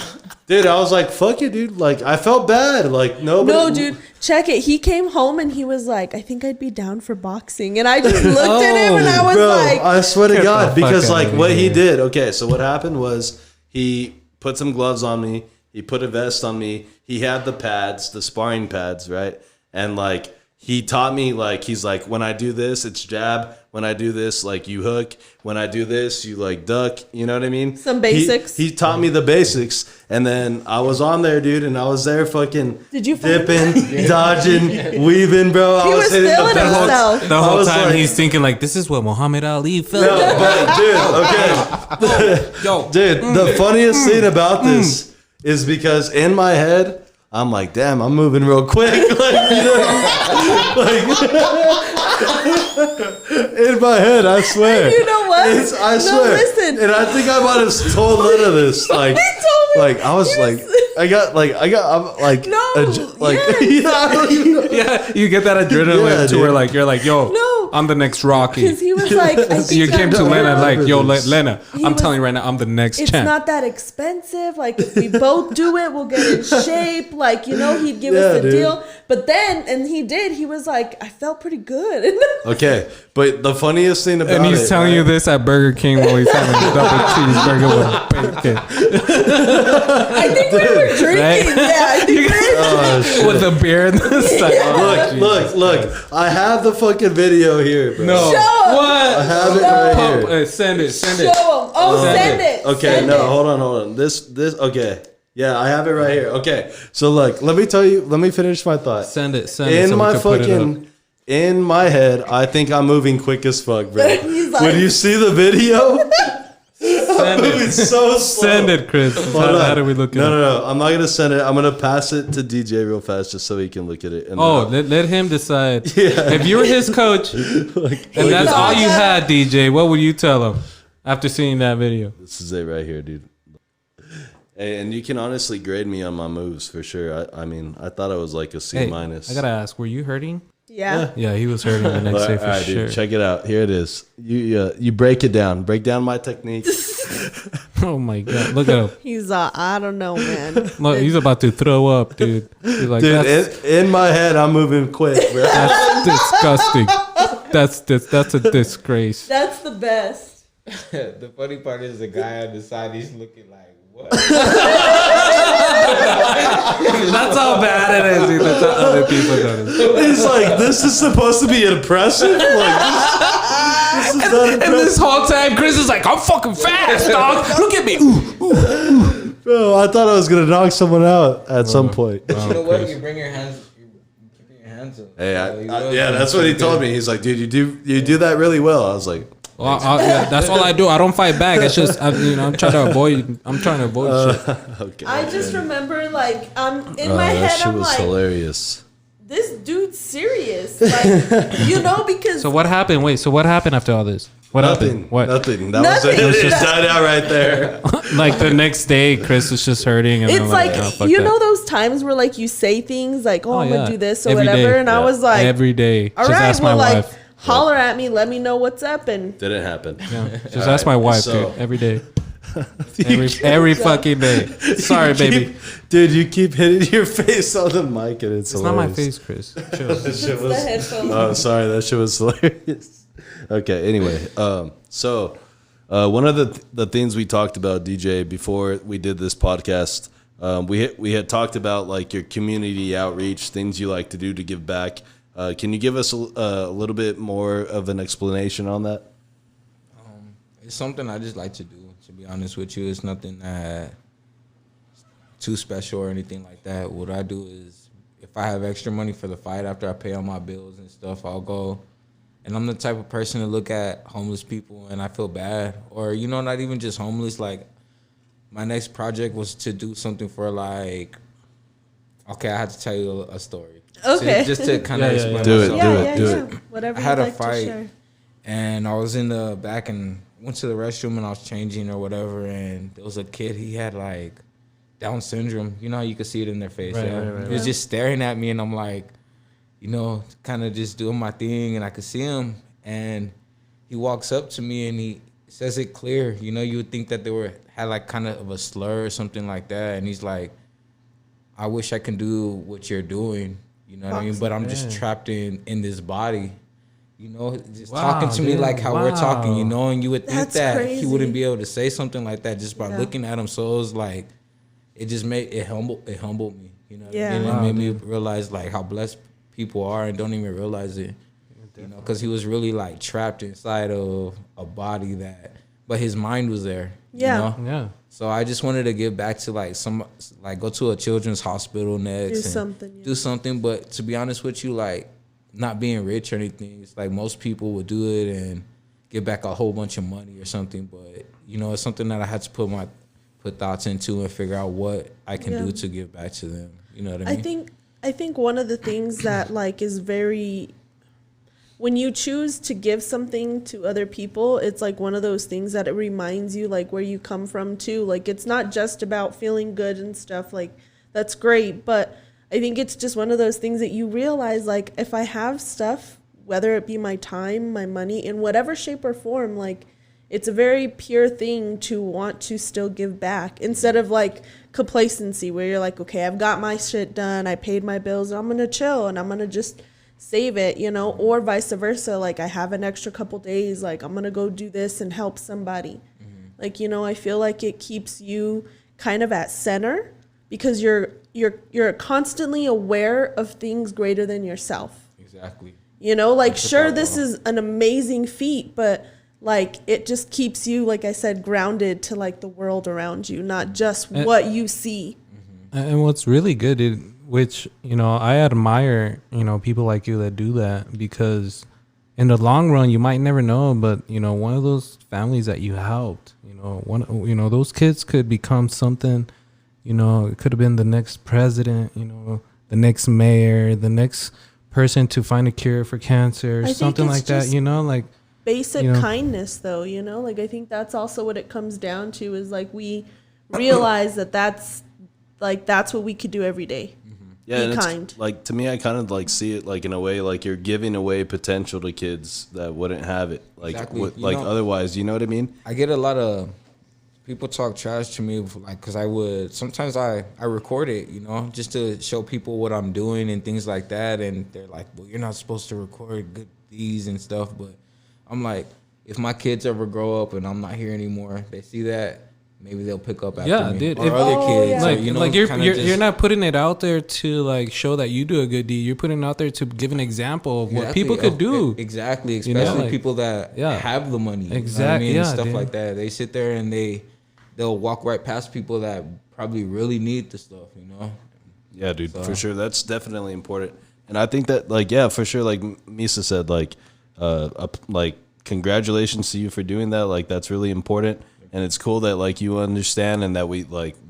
dude, I was like, fuck it, dude. Like I felt bad. Like nobody. No, dude, check it. He came home and he was like, I think I'd be down for boxing. And I just looked at him and I was Bro, like, I swear to Get God, the fuck because out like of what he here. did. Okay, so what happened was he put some gloves on me. He put a vest on me. He had the pads, the sparring pads, right? And like he taught me, like, he's like, when I do this, it's jab. When I do this, like, you hook. When I do this, you, like, duck. You know what I mean? Some basics. He taught me the basics. And then I was on there, dude, and I was there fucking Did you dipping, dodging, weaving, bro. He was hitting feeling himself. The whole time like, he's thinking like, this is what Muhammad Ali felt. No, but, dude, okay. Yo, Dude, the funniest thing about this is because in my head, I'm like, damn, I'm moving real quick. Like, you know, like in my head, I swear. You know what? I swear. Listen. And I think I might have told Lena this. Like, He told me. like I was like, I'm like, No, like, yes. yeah, you get that adrenaline Yeah, to dude. where like you're like, yo, No. I'm the next Rocky. Because he was like, I think You came to I'm Lena down. like, yo, Lena, He I'm was- telling you right now, I'm the next It's champ. not that expensive. Like, if we both do it, we'll get in shape. Like, you know, he'd give us a dude. deal. But then, and he did, he was like, I felt pretty good. okay. But the funniest thing about And he's it, telling you this at Burger King while he's having a double cheeseburger with bacon. I think we were drinking. Right? Yeah, I think we were Oh, shit. With a beer in the side. Look. I have the fucking video here, bro. No. Show 'em. I What? have it right here. Send it. Show him. Oh, send it. Okay, Send no, it. hold on. This, okay. Yeah, I have it right here. Okay, so look, let me finish my thought. Send it. In so we my can put it up. fucking, in my head, I think I'm moving quick as fuck, bro. He's like- When you see the video, Send I'm moving it. so slow. Send it, Chris. How do we look at it? No, I'm not gonna send it. I'm gonna pass it to DJ real fast just so he can look at it. And Oh, let him decide. Yeah. If you were his coach like, and that's all you God. had, DJ, what would you tell him after seeing that video? this is it right here, dude. Hey, and you can honestly grade me on my moves for sure. I mean, I thought I was like a C minus. I gotta ask, were you hurting? Yeah. Yeah, he was hurting the next All day right, for all right, sure. dude, check it out. Here it is. You break it down. Break down my technique. Oh my god, look at him. He's I don't know, man. Look, he's about to throw up, dude. He's like, Dude, that's, in my head, I'm moving quick, bro. that's disgusting. That's a disgrace. That's the best. The funny part is the guy on the side, he's looking like, what? That's how bad it is. Dude. That's how other people notice. He's like, this is supposed to be impressive? Like, this is not And impressive. this whole time, Chris is like, I'm fucking fast, dog. Look at me. Ooh. Bro, I thought I was going to knock someone out at some point. You know what? You bring your hands, you keep your hands up. Hey, So, yeah, that's what he told me. He's like, dude, you do that really well. I was like, Well, yeah, that's all I do. I don't fight back. It's just I'm trying to avoid. I'm trying to avoid shit. okay. I just remember, like, in my that head, shit I'm was like, hilarious. this dude's serious. Like, you know, because So what happened? Wait. So what happened after all this? What Nothing. happened? What? Nothing. That Nothing. was it. It That- died out right there. Like the next day, Chris was just hurting, and it's I'm like, oh, fuck you that. know those times where, like, you say things like, oh, I'm yeah. going to do this or Every whatever. day. And I Yeah. was like, every day. all Just right, ask my well, like, wife. holler at me. Let me know what's up. And Didn't happen. Yeah. Just ask my wife, so- dude. Every day. Every fucking day. Sorry, baby. Dude, you keep hitting your face on the mic and it's It's not my hilarious. face, Chris. Chill. That shit it's the was, headphones. oh, sorry. That shit was hilarious. Okay, anyway. So one of the things we talked about, DJ, before we did this podcast, we had talked about like your community outreach, things you like to do to give back. Can you give us a little bit more of an explanation on that? It's something I just like to do, to be honest with you. It's nothing that too special or anything like that. What I do is, if I have extra money for the fight after I pay all my bills and stuff, I'll go. And I'm the type of person to look at homeless people and I feel bad. Or, you know, not even just homeless. Like, my next project was to do something for, like, okay, I had to tell you a story. Okay. Just to kind of Yeah, explain Do it, myself. do it. Whatever I had you'd a like to fight. share. And I was in the back and went to the restroom and I was changing or whatever. And there was a kid, he had like Down syndrome. You know how you could see it in their face. Right, yeah? right, He was just staring at me and I'm like, you know, kind of just doing my thing. And I could see him. And he walks up to me and he says it clear. You know, you would think that they had like kind of a slur or something like that. And he's like, I wish I can do what you're doing. You know what I mean? But I'm just trapped in this body. You know, just Wow, talking to me dude. like how we're talking, you Wow. know, and you would think That's that he crazy. wouldn't be able to say something like that just by Yeah. looking at him. So it was like, it just made it humbled me. You know what Yeah. I mean? Wow, It made me realize like how blessed people are and don't even realize it. You know, because he was really like trapped inside of a body but his mind was there. Yeah. You know? Yeah. So I just wanted to give back to go to a children's hospital next. Do something. But to be honest with you, like not being rich or anything, it's like most people would do it and give back a whole bunch of money or something. But, you know, it's something that I had to put thoughts into and figure out what I can do to give back to them. You know what I mean? I think one of the things that like is very, when you choose to give something to other people, it's like one of those things that it reminds you like where you come from too. Like it's not just about feeling good and stuff, like that's great, but I think it's just one of those things that you realize like if I have stuff, whether it be my time, my money, in whatever shape or form, like it's a very pure thing to want to still give back instead of like complacency where you're like, okay, I've got my shit done, I paid my bills, I'm gonna chill and I'm gonna just save it, you know, or vice versa. Like I have an extra couple days, like I'm gonna go do this and help somebody. Like, you know, I feel like it keeps you kind of at center because you're constantly aware of things greater than yourself. Exactly. You know, like sure, this is an amazing feat, but like it just keeps you, like I said, grounded to like the world around you, not just what you see. And what's really good, which, you know, I admire, you know, people like you that do that because in the long run, you might never know, but, you know, one of those families that you helped, you know, those kids could become something, you know, it could have been the next president, you know, the next mayor, the next person to find a cure for cancer, something like that, you know, like basic kindness though, you know, like I think that's also what it comes down to is like we realize that's what we could do every day. Yeah, be kind. Like to me, I kind of like see it like in a way like you're giving away potential to kids that wouldn't have it, like Exactly. Otherwise. You know what I mean? I get a lot of people talk trash to me, like because sometimes I record it, you know, just to show people what I'm doing and things like that, and they're like, "Well, you're not supposed to record good deeds and stuff," but I'm like, if my kids ever grow up and I'm not here anymore, they see that. Maybe they'll pick up after me. Dude, or other kids. Like, or, you know, like you're not putting it out there to like show that you do a good deed. You're putting it out there to give an example of what people could do. Exactly, especially you know, like, people that have the money. Exactly, you know what I mean? Stuff like that. They sit there and they'll walk right past people that probably really need the stuff. You know? Yeah, dude, for sure. That's definitely important. And I think that, like, for sure. Like Misa said, like congratulations to you for doing that. Like, that's really important. And it's cool that like you understand and that we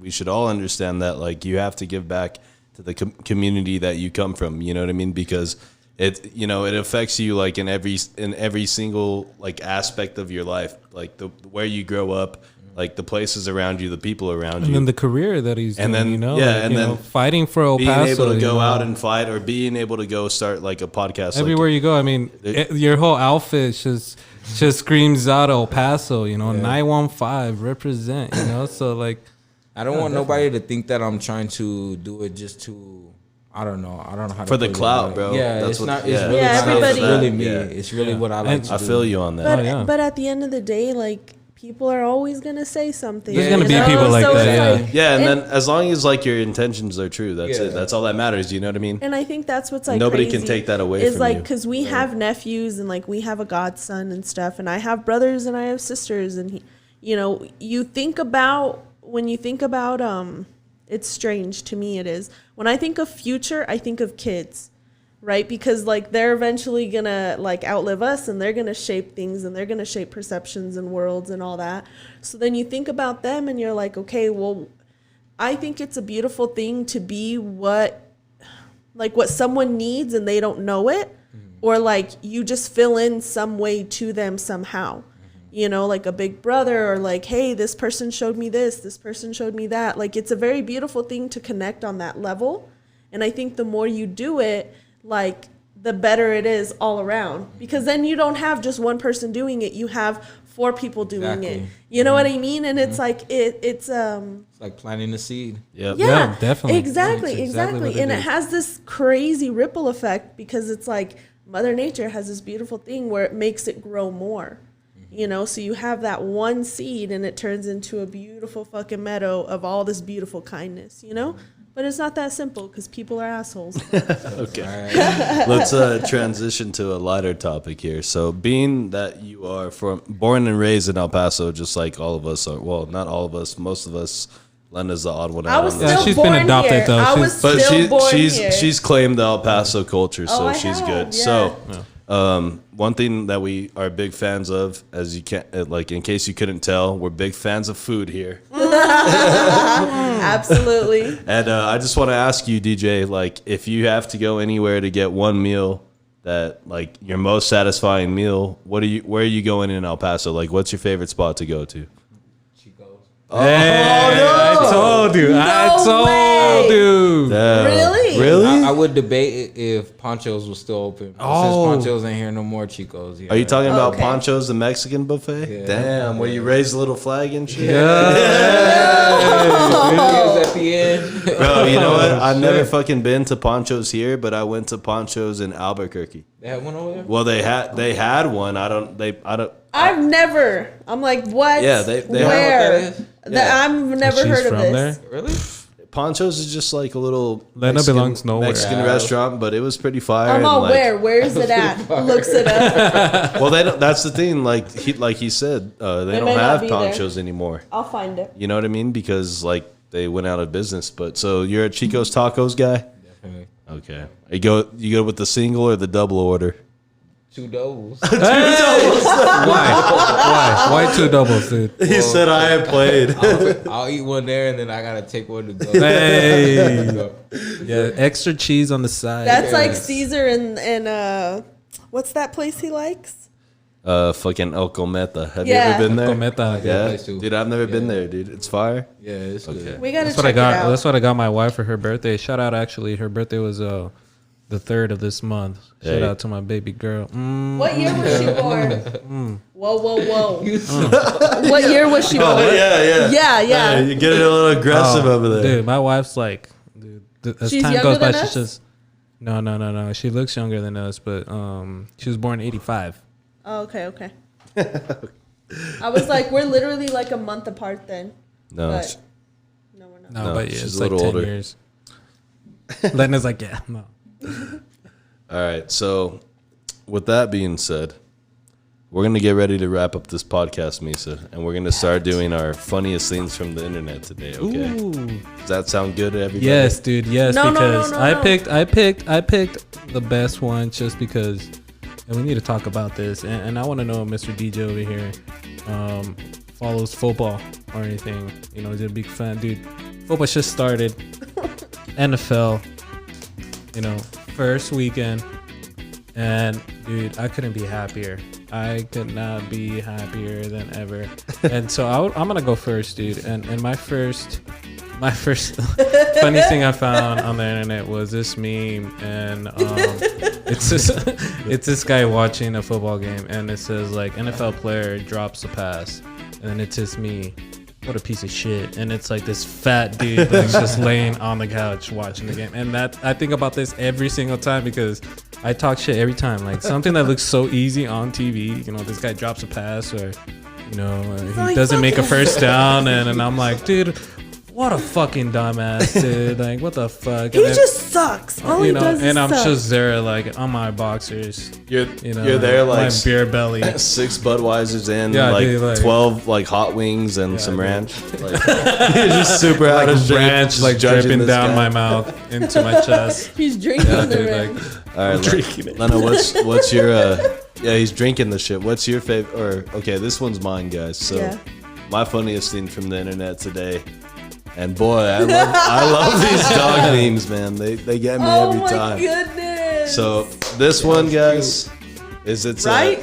should all understand that like you have to give back to the community that you come from. You know what I mean? Because it affects you like in every single like aspect of your life, like where you grow up, like the places around you, the people around you, and then the career that he's doing, fighting for El Paso, being able to go out and fight, or being able to go start like a podcast everywhere you go. I mean, your whole outfit just screams out El Paso, 915 represent, so like I don't want nobody to think that I'm trying to do it just to I don't know how to for the clout, it. bro. Yeah, that's it's what, not. It's really everybody. It's really me. It's really what I like to do. I feel you on that. But at the end of the day, like people are always gonna say something. There's gonna be people like that. And then as long as like your intentions are true, that's it. That's all that matters. You know what I mean? And I think that's what's like nobody crazy can take that away. Is from like you. because we have nephews and like we have a godson and stuff, and I have brothers and I have sisters, and you think about when you think about it's strange to me. It is when I think of future, I think of kids. Right? Because like they're eventually gonna like outlive us and they're gonna shape things and they're gonna shape perceptions and worlds and all that. So then you think about them and you're like, okay, well, I think it's a beautiful thing to be what someone needs and they don't know it, or like you just fill in some way to them somehow. Like a big brother, or like, hey, this person showed me this person showed me that. Like it's a very beautiful thing to connect on that level. And I think the more you do it, like the better it is all around, because then you don't have just one person doing it, you have 4 people doing it. You know what I mean? And it's like it's like planting a seed. Yeah, definitely. Exactly. And it has this crazy ripple effect, because it's like Mother Nature has this beautiful thing where it makes it grow more. So you have that one seed and it turns into a beautiful fucking meadow of all this beautiful kindness, But it's not that simple because people are assholes. Okay. Let's transition to a lighter topic here. So, being that you are born and raised in El Paso, just like all of us are, well, not all of us, most of us. Lenda's the odd one out. I was on still this. she's born been adopted, here. though. I was still born here. She's claimed the El Paso culture, so I she's have, good. yeah. So, one thing that we are big fans of, as you can't, like, in case you couldn't tell, we're big fans of food here. Absolutely. And I just want to ask you, DJ, like, if you have to go anywhere to get one meal that, like, your most satisfying meal, where are you going in El Paso? Like, what's your favorite spot to go to? I told you. I told you. Really? Really? I would debate if Pancho's was still open. But since Pancho's ain't here no more, Chico's. Yeah. Are you talking about Okay. Pancho's, the Mexican buffet? Yeah. Damn, where you raise a little flag and shit? At the end. Bro, you know what? I've never fucking been to Pancho's here, but I went to Pancho's in Albuquerque. They had one over there? Well, they had one. I don't. I've never. I'm like, what? Yeah, they have- Where? what that is? I've never She's heard of from this. there? Really? Pancho's is just like a little Lena belongs nowhere. Mexican Yeah. restaurant, but it was pretty fire. I'm and, all like, where is it at? Looks it up. Well, they don't, that's the thing. Like he said, they may don't not have be there. Pancho's anymore. I'll find it. You know what I mean? Because like they went out of business. But so you're a Chico's Tacos guy? Definitely. Okay. You go with the single or the double order? 2 doubles. Why? Why 2 doubles, dude? He said I had played. I'll eat one there and then I gotta take one to go. Hey. Yeah, extra cheese on the side. That's like Caesar and what's that place he likes? Fucking El Cometa. Have Yeah. you ever been there? Cometa. Yeah, place too. dude, I've never been there, dude. It's fire. Yeah, it's good. We gotta That's check what I got. it out. That's what I got my wife for her birthday. Shout out, actually, her birthday was the 3rd of this month. Shout Hey. out to my baby girl. What year was she born? Whoa. What year was she born? Yeah. Yeah. You're getting a little aggressive over there. Dude, my wife's like, as She's time younger goes by, than she's us? just no. She looks younger than us, but she was born 85. Oh, okay. I was like, we're literally like a month apart then. No, But no, we're not. No, No, but yeah, she's it's a like little 10 older. years. Lena's like, yeah, no. All right. So, with that being said, we're gonna get ready to wrap up this podcast, Misa, and we're gonna start doing our funniest things from the internet today. Okay? Ooh. Does that sound good to everybody? Yes, dude. Yes, No, because no. I picked the best one just because, and we need to talk about this. And I want to know if Mr. DJ over here follows football or anything. You know, is he a big fan, dude? Football just started. NFL, you know, first weekend, and dude, I couldn't be happier. I could not be happier than ever. And so I'm gonna go first, dude. And my first funniest thing I found on the internet was this meme, and it's this guy watching a football game, and it says like NFL player drops a pass, and then it's just me. What a piece of shit. And it's like this fat dude that's just laying on the couch watching the game. And that I think about this every single time because I talk shit every time. Like something that looks so easy on TV, you know, this guy drops a pass or, you know, he doesn't make a first down. And I'm like, dude, what a fucking dumbass, dude. Like, what the fuck? He just sucks. All he You know, does is and I'm suck. just there like on my boxers. You're You know, you're there like my beer belly. 6 Budweisers in, Yeah, like, dude, like- 12 like hot wings and some dude. ranch. Like, you're just super out of shape, Ranch just like judging dripping this down guy. my mouth into my chest. He's drinking Yeah, the dude, rim. like, All right, drinking it. Lena, what's your yeah, he's drinking the shit. What's your favorite? Or okay, this one's mine, guys. So Yeah. my funniest thing from the internet today, and boy, I love these dog memes, man. They get me Oh every my time. goodness. So this one, guys, it's Right?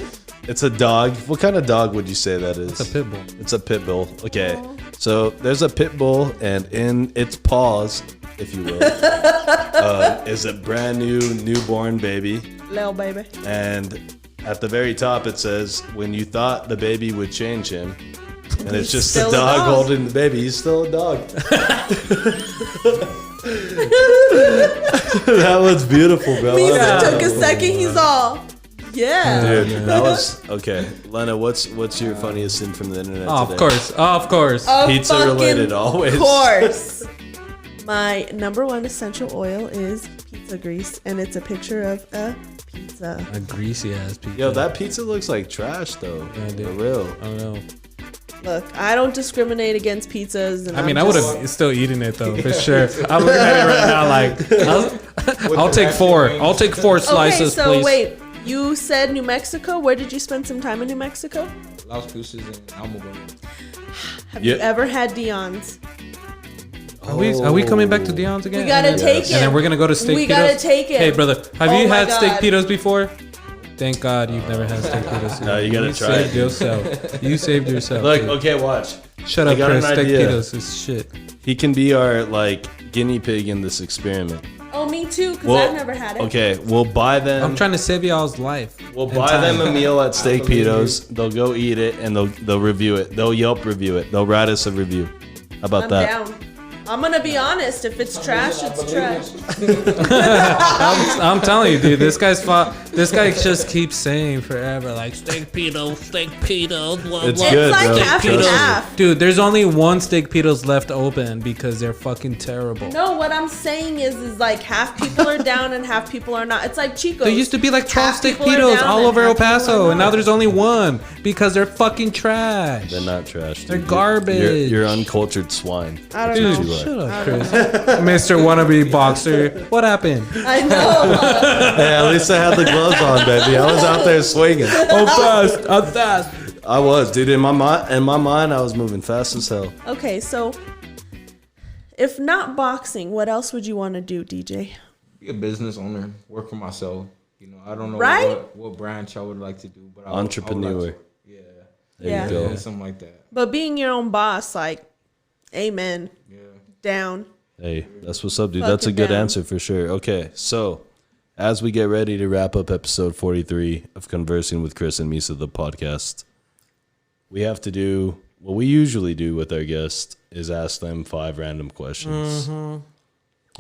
it's a dog. What kind of dog would you say that is? It's a pit bull. It's a pit bull. Okay, so there's a pit bull, and in its paws, if you will, is a brand new newborn baby. Little baby. And at the very top, it says, when you thought the baby would change him, and it's just a still a dog dog. holding the baby. He's still a dog. That was beautiful, bro. Lisa took a second. He's all, yeah. Dude, that was okay. Lena, what's your funniest thing from the internet Oh, today? of course. Of Pizza fucking related, always. course. My number one essential oil is pizza grease, and it's a picture of a pizza. A greasy ass pizza. Yo, that pizza looks like trash though. Yeah, dude. For real. I don't know. Look, I don't discriminate against pizzas. And I mean, I would have still eaten it though, for sure. I'm looking at it right now like, I'll take 4. I'll take 4 slices, okay, so please. wait. You said New Mexico. Where did you spend some time in New Mexico? Las Cruces and Almaguer. Have you ever had Dion's? Are we coming back to Dion's again? We gotta take it. And then we're gonna go to Steak We Pitos. gotta take it. Hey, brother, have Oh you my had God. Steak Pitos before? Thank God you've never had Steak Pitos. No, you gotta try saved it. yourself. You saved yourself. Look, dude. okay, watch. Shut I up, got Chris. an Steak idea. Pitos is shit. He can be our like guinea pig in this experiment. Oh, me too, because Well, I've never had it. Okay, we'll buy them. I'm trying to save y'all's life. We'll and buy time. them a meal at Steak Pitos. They'll go eat it and they'll review it. They'll Yelp review it. They'll write us a review. How about I'm that? down. I'm gonna be honest. If it's trash, it's trash. I'm telling you, dude. This guy just keeps saying forever, like Steak Pitos, blah It's blah. good, It's like bro. half and Trust me. half. Dude, there's only one Steak Pitos left open because they're fucking terrible. No, what I'm saying is like half people are down and half people are not. It's like Chico's. There used to be like 12 Half Steak people are Pitos down all and over El half people are Paso, and now not. there's only one because they're fucking trash. They're not trash. Dude. They're garbage. You're uncultured swine. I don't Dude, know. you are. shut up, Chris. Mr. Wannabe Boxer. What happened? I know. Hey, at least I had the gloves on, baby. I was out there swinging. I'm fast. I was, dude. In my mind, I was moving fast as hell. Okay, so if not boxing, what else would you want to do, DJ? Be a business owner. Work for myself. You know, I don't know Right? what branch I would like to do, but Entrepreneur. I would like to, yeah, There Yeah. you go. yeah, something like that. But being your own boss, like, amen. Yeah. Down. Hey, that's what's up, dude. Fuck That's a it good down. answer for sure. Okay, so as we get ready to wrap up episode 43 of Conversing with Chris and Misa, the podcast, we have to do what we usually do with our guests is ask them 5 random questions.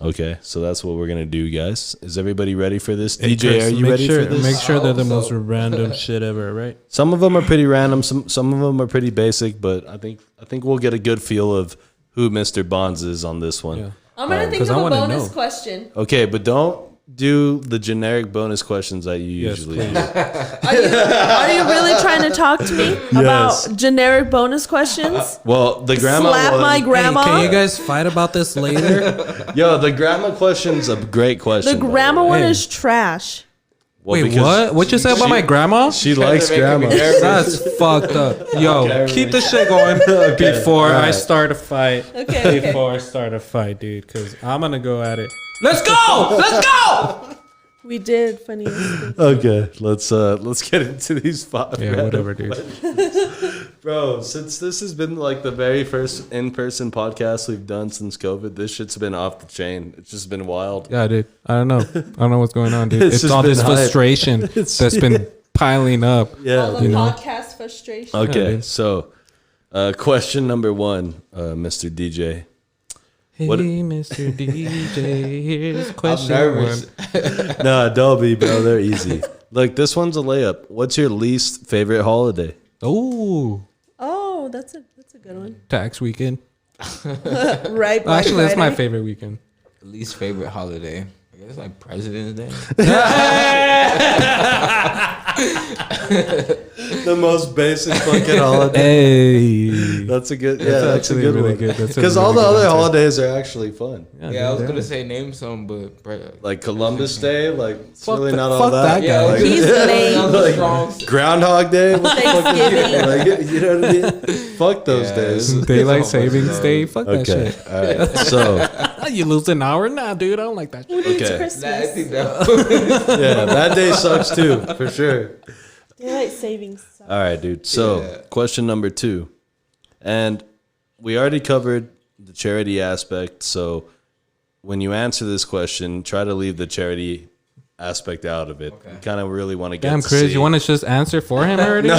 Okay, so that's what we're gonna do, guys. Is everybody ready for this? Hey, DJ, Chris, are you make ready sure, for this? Make sure they're the most random shit ever, right? Some of them are pretty random. Some of them are pretty basic, but I think we'll get a good feel of who Mr. Bonds is on this one. Yeah. I'm going to think 'cause of I a wanna bonus know. question. Okay, but don't do the generic bonus questions that you Yes, usually please. do. Are you really trying to talk to me Yes. about generic bonus questions? Well, the grandma Slap one, my grandma. Hey, can you guys fight about this later? yo, the grandma question's a great question. The by grandma way. one Hey. is trash. Well, Wait, because what? What you say about my grandma? She likes grandma. That's fucked up. Yo, keep the shit going before I start a fight. Okay. Before I start a fight, dude, because I'm gonna go at it. Let's go! Let's go! We did funniest thing. Okay, let's get into these 5. Yeah, random whatever, dude. Bro, since this has been like the very first in-person podcast we've done since COVID, this shit's been off the chain. It's just been wild. Yeah, dude. I don't know. I don't know what's going on, dude. It's It's, just all this been hype. frustration that's been piling up. All Yeah. the you know. podcast frustration. Okay, dude. so question number 1, Mr. DJ. Hey, What- Mr. DJ, here's I'm question nervous. one. No, don't be, bro. They're easy. Look, this one's a layup. What's your least favorite holiday? Oh, Oh, that's a good one. tax weekend. Right. Black Actually, that's my Friday. favorite weekend. Least favorite holiday. I guess like President's Day. The most basic fucking holiday. Hey. That's a good. Yeah, That's that's a actually good really one. good. That's a Because really all the good other answer. holidays are actually fun. Yeah, I was gonna say name some, but Like Columbus Day, like it's Fuck really the- not all fuck that. that guy. Like, He's lame. like, Groundhog Day. What the fuck is Thanksgiving. it? Like, you know what I mean? Fuck those Yeah, days. it's- Daylight It's almost Savings done. Day. Fuck that Okay. shit. All right. So You lose an hour now, dude. I don't like that shit. Who needs Okay. I Christmas? think that. yeah, that day sucks too, for sure. Daylight savings. sucks. All right, dude. So, Yeah. question number 2. And we already covered the charity aspect. So, when you answer this question, try to leave the charity aspect out of it. You kind of really want to get Damn, to Chris, see. you want to just answer for him already? No.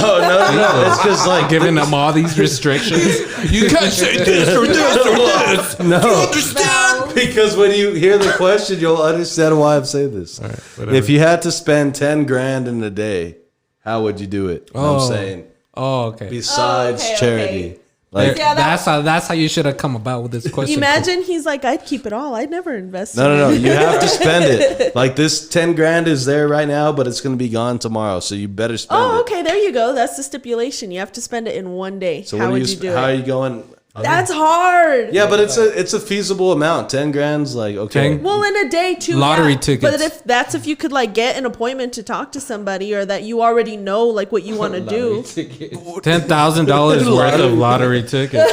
It's just like Giving them all these restrictions. You can't say this or this or this. no. No. Because when you hear the question, you'll understand why I'm saying this. whatever. If you had to spend 10 grand in a day, how would you do it? Oh. I'm saying Oh, okay. besides Oh, okay, charity. okay. Like, that's how you should have come about with this question. Imagine he's like, I'd keep it all. I'd never invest. no. You have to spend it. Like this 10 grand is there right now, but it's going to be gone tomorrow. So you better spend it. Oh, okay. There you go. That's the stipulation. You have to spend it in one day. So how would you do how are it? you going? That's hard. Yeah, but it's a feasible amount. 10 grand's like, okay. Well, in a day too. Lottery yeah. tickets. But if you could like get an appointment to talk to somebody, or that you already know like what you want to do, $10,000 worth of lottery tickets.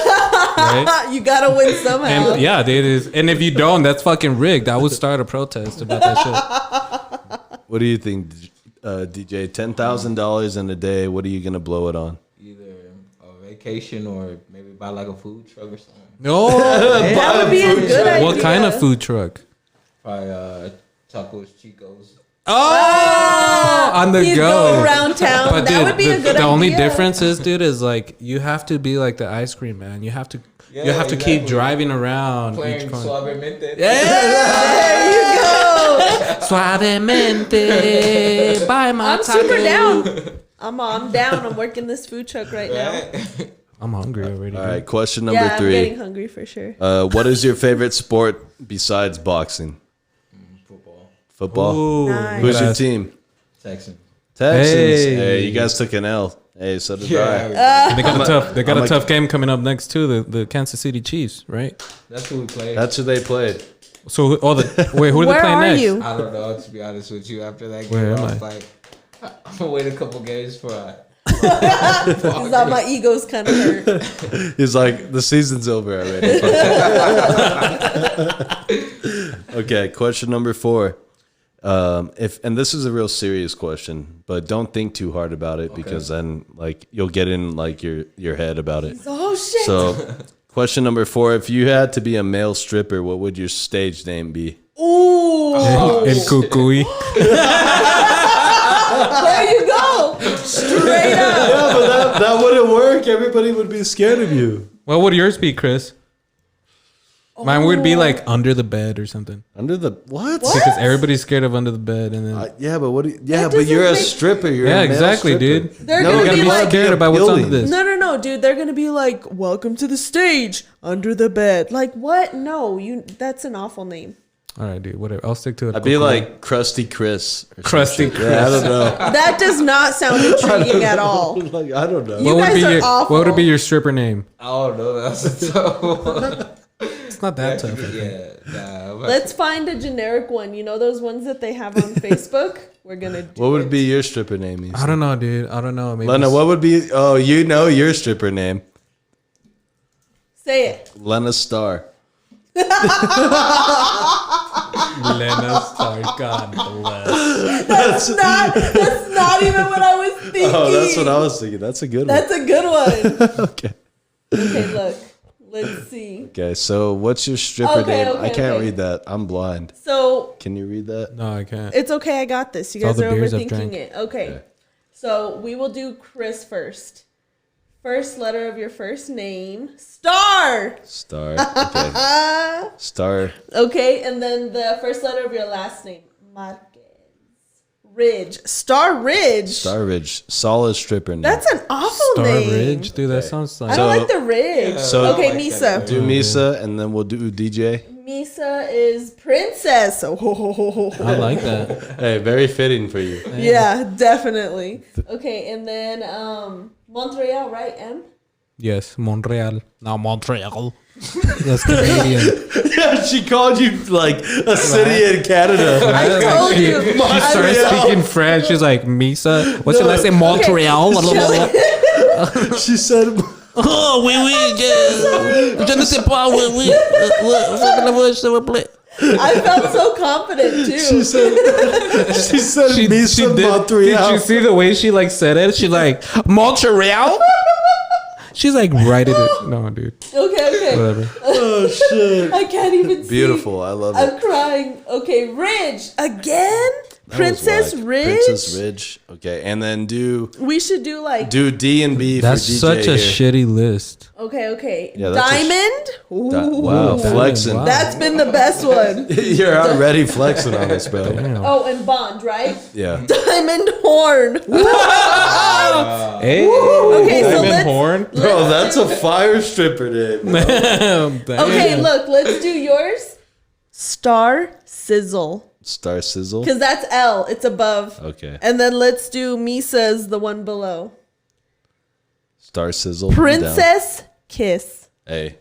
Right? you gotta win somehow. And yeah, dude. And if you don't, that's fucking rigged. I would start a protest about that shit. What do you think, DJ? $10,000 in a day. What are you gonna blow it on? Either a vacation or maybe buy like a food truck or something. No, that would be a good idea. what kind of food truck? Probably tacos, Chicos. Oh, on the He's go. going around town. But That dude, would be a good idea. the only difference is, dude, is like you have to be like the ice cream man. You have to keep driving around Playing each corner. Suavemente. There you go. Suavemente, buy my I'm super down. I'm down. I'm working this food truck right now. I'm hungry already. All dude. right, question number Yeah, I'm 3. getting hungry for sure. What is your favorite sport besides boxing? Football. Ooh, Nice. Who's your Yes. team? Texan. Texans. Hey. Hey, you guys took an L. Hey, so did I. They got a tough game coming up next too. The Kansas City Chiefs, right? That's who we played. That's who they played. So who are they Where playing are next? you? I don't know, to be honest with you. After that game, Where am I was I? like, I'm gonna wait a couple games for Is that my ego's kind of hurt? He's like, the season's over already. Okay, question number 4. And this is a real serious question, but don't think too hard about it because then like you'll get in like your head about it. Oh shit! So, question number 4: if you had to be a male stripper, what would your stage name be? Ooh, El Cucuy. there you go, straight up. Yeah, but that wouldn't work. Everybody would be scared of you. What would yours be, Chris? Mine would be like under the bed or something. Under the what? Because everybody's scared of under the bed, and then Yeah, but what? But doesn't you're a make- stripper. You're yeah, a male exactly, stripper. dude. They're No, gonna You gotta be be like, scared about what's under this. no, dude. They're gonna be like, "Welcome to the stage, under the bed." Like what? No, that's an awful name. All right, dude. Whatever. I'll stick to it. I'd be like Krusty Chris. or some Crusty shit. Yeah, I don't know. That does not sound intriguing at all. Like, I don't know. You What would guys be are your awful. What would be your stripper name? I don't know. That's a tough one. It's not that tough. I think. Yeah, nah. Let's find a generic one. You know those ones that they have on Facebook? We're gonna do What would it. be your stripper name? Issa? I don't know, dude. I don't know. Maybe Lena, what would be? Oh, you know your stripper name. Say it. Lena Star. Lena Star. God bless. That's not even what I was thinking. Oh, that's what I was thinking. That's a good one. That's a good one. Okay. Okay, look. Let's see. Okay, so what's your stripper Okay, name? okay, I can't okay. read that. I'm blind. So Can you read that? No, I can't. it's okay. I got this. You It's all guys the are beers I've overthinking drank. it. Okay. So we will do Chris first. First letter of your first name. Star. Star. Okay. Star. Okay, and then the first letter of your last name. Marquez. Ridge. Star Ridge. Star Ridge. Solid stripper name. That's an awful Star name. Ridge, dude. That sounds I like. don't So- like the Ridge. so- Okay, I like Misa. that. Do Misa, and then we'll do DJ. Misa is princess. Oh, ho, ho, ho, ho, ho. I like that. Hey, very fitting for you. Yeah, definitely. Okay, and then Montreal, right? M? Yes, Montreal. No, Montreal. That's Canadian. Yeah, she called you like a city in Canada. I told you. She started speaking French. She's like, Misa. What's your last name? Montreal. She said, Oh, oui, oui. Je ne sais pas, oui, oui. I felt so confident too. she said Misa Montreal. Did you see the way she like said it? She like, Montreal? She's like, writing it. No, dude. Okay. Whatever. Oh shit! I can't even see. Beautiful. I love I'm it. crying. Okay, Ridge. Again? That was Princess whack. Ridge? Princess Ridge. Okay, and then do We should do like D and B That's for DJ such a here. shitty list. okay. Yeah, that's a Diamond? Wow, Ooh. flexing. Wow. That's been the best one. You're already flexing on us, bro. Damn. Oh, and Bond, right? Yeah. Diamond Horn. Hey, Okay, so Diamond let's Horn. born. Bro, that's a fire stripper name. Damn. Okay, look, let's do yours. Star Sizzle. Star Sizzle? Because that's L. It's above. Okay. And then let's do Misa's, the one below. Star Sizzle. Princess Kiss. Hey.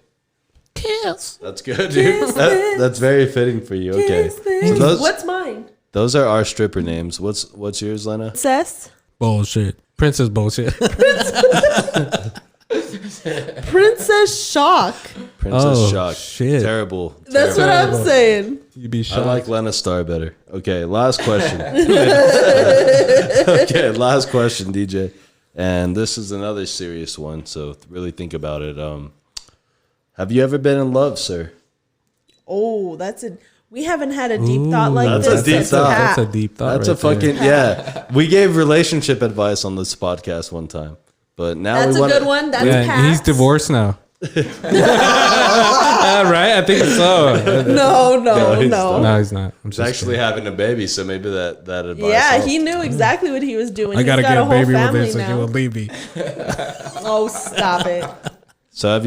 Kiss. That's good, dude. That's very fitting for you. Okay. So What's mine? those are our stripper names. What's yours, Lena? Princess. Bullshit. Princess bullshit. Princess Shock. Princess Shock. Shit. Terrible. That's what I'm saying. You be I shocked. like Lena Star better. Okay, last question. Okay, last question, DJ. And this is another serious one, so really think about it. Have you ever been in love, sir? Oh, we haven't had a deep thought like that's this. a deep since thought. Pat. That's a deep thought. That's right a fucking yeah. We gave relationship advice on this podcast one time, but now That's we a want good one. That's Yeah, Pat's. he's divorced now. Right? I think so. No. No, he's not. I'm He's just actually having a baby, so maybe that advice. Yeah, helped. he knew exactly what he was doing. I gotta He's got get a whole baby with family this, so now. he will leave me. Oh, stop it. So have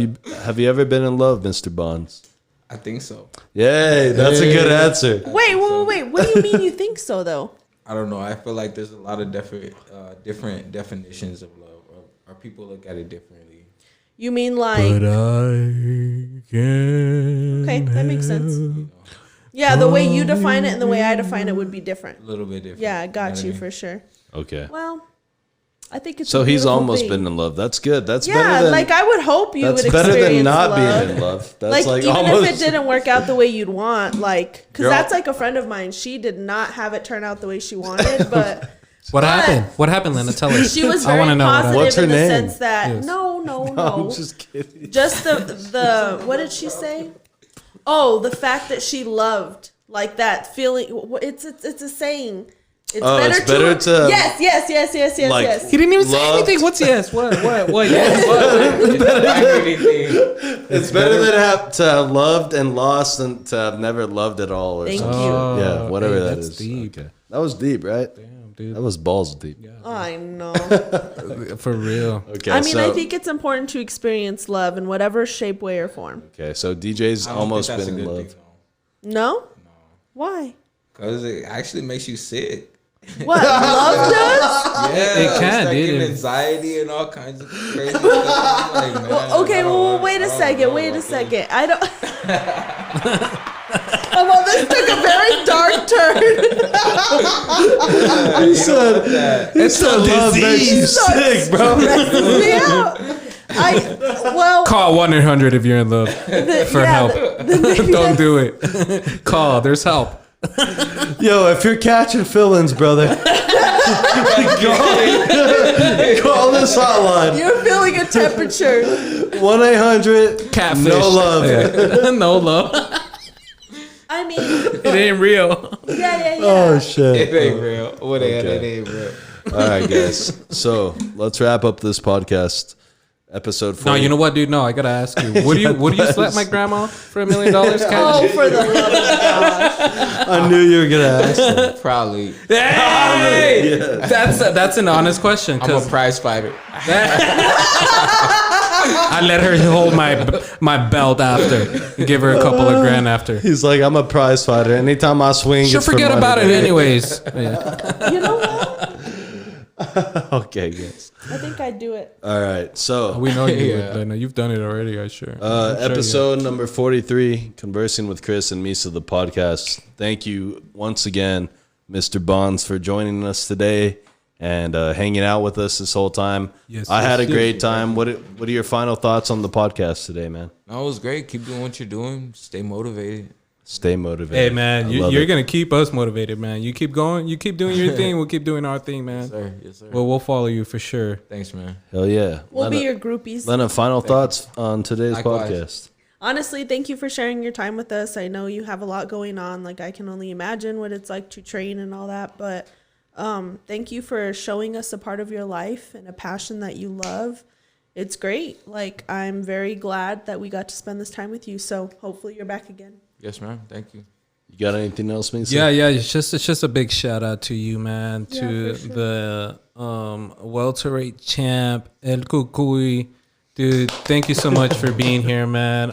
you ever been in love, Mr. Bonds? I think so. Yay, that's a good answer. Wait. What do you mean you think so, though? I don't know. I feel like there's a lot of different definitions of love, or people look at it differently. You mean like... But I can. Okay, that makes sense. Yeah, the way you define it and the way I define it would be different. A little bit different. Yeah, I got know what you I mean? for sure. Okay. Well, I think it's So a he's beautiful almost thing. been in love. That's good. That's Yeah, better than like I would hope you would that's experience better than not love. being in love. That's like even almost if it didn't work out the way you'd want, like, because You're that's all- like a friend of mine. She did not have it turn out the way she wanted, but What happened? What happened, Lena? Tell us. she was I very wanna know what positive happened. What's her in the name? sense that Yes. no, I'm just kidding. just the what did she say? Oh, the fact that she loved, like that feeling. It's a saying. It's Oh, better, it's better to- yes. Like- Yes. He didn't even say Loved. anything. What's yes? What? Yes. It's better than to have loved and lost than to have never loved at all. Or Thank something. you. Yeah, whatever hey, that that's is. deep. Okay. That was deep, right? Damn, dude. That was balls deep. I know. For real. Okay, I mean, so, I think it's important to experience love in whatever shape, way, or form. okay, so DJ's I don't almost think that's been a in good love. thing, though. No? Why? Because it actually makes you sick. What? Love does? Yeah, It can, start dude. getting anxiety and all kinds of crazy stuff. I'm like, man, Okay, I don't well, want- wait I a don't second. know Wait a about this. second. I don't. Oh, well, this took a very dark turn. He said, It's a love makes you disease. sick, bro. Me out. Well, Call 1-800 if you're in love for help. Don't do it. Call. There's help. Yo, if you're catching feelings, brother, call this hotline. You're feeling a temperature. 1-800 Catfish. No love. Yeah. No love. I mean, It ain't real. yeah. Oh shit. It ain't real. What the hell? Okay. It ain't real. All right, guys. So let's wrap up this podcast. Episode 4. No, you know what, dude? No, I gotta ask you. Would you slap my grandma for $1 million cash? Oh, for the love of God. I knew you were gonna ask that. Probably. Hey! That's an honest question. I'm a 'Cause prize fighter. I let her hold my belt after and give her a couple of grand after. He's like, I'm a prize fighter. Anytime I swing, She'll it's for forget money, about it baby. anyways. Yeah. You know what? Okay, guys. I think I'd do it. All right. So We know you Yeah. would, Lena. You've done it already, I'm sure. episode number 43, Conversing with Chris and Misa, the podcast. Thank you once again, Mr. Bonds, for joining us today and hanging out with us this whole time. Yes, I had a yes, great yes. time. What are your final thoughts on the podcast today, man? No, it was great. Keep doing what you're doing. Stay motivated. Stay motivated. Hey, man, I you're love going it. to keep us motivated, man. You keep going. You keep doing your thing. We'll keep doing our thing, man. Yes, sir. Yes, sir. Well, we'll follow you for sure. Thanks, man. Hell yeah. We'll be Lena, your groupies. Lena, final thoughts on today's Likewise. podcast. Honestly, thank you for sharing your time with us. I know you have a lot going on. Like, I can only imagine what it's like to train and all that. But thank you for showing us a part of your life and a passion that you love. It's great. Like, I'm very glad that we got to spend this time with you. So hopefully you're back again. Yes, ma'am. Thank you. You got anything else, Misa? Yeah. It's just a big shout out to you, man. Yeah, To for sure. the welterweight champ, El Cucuy. Dude, thank you so much for being here, man.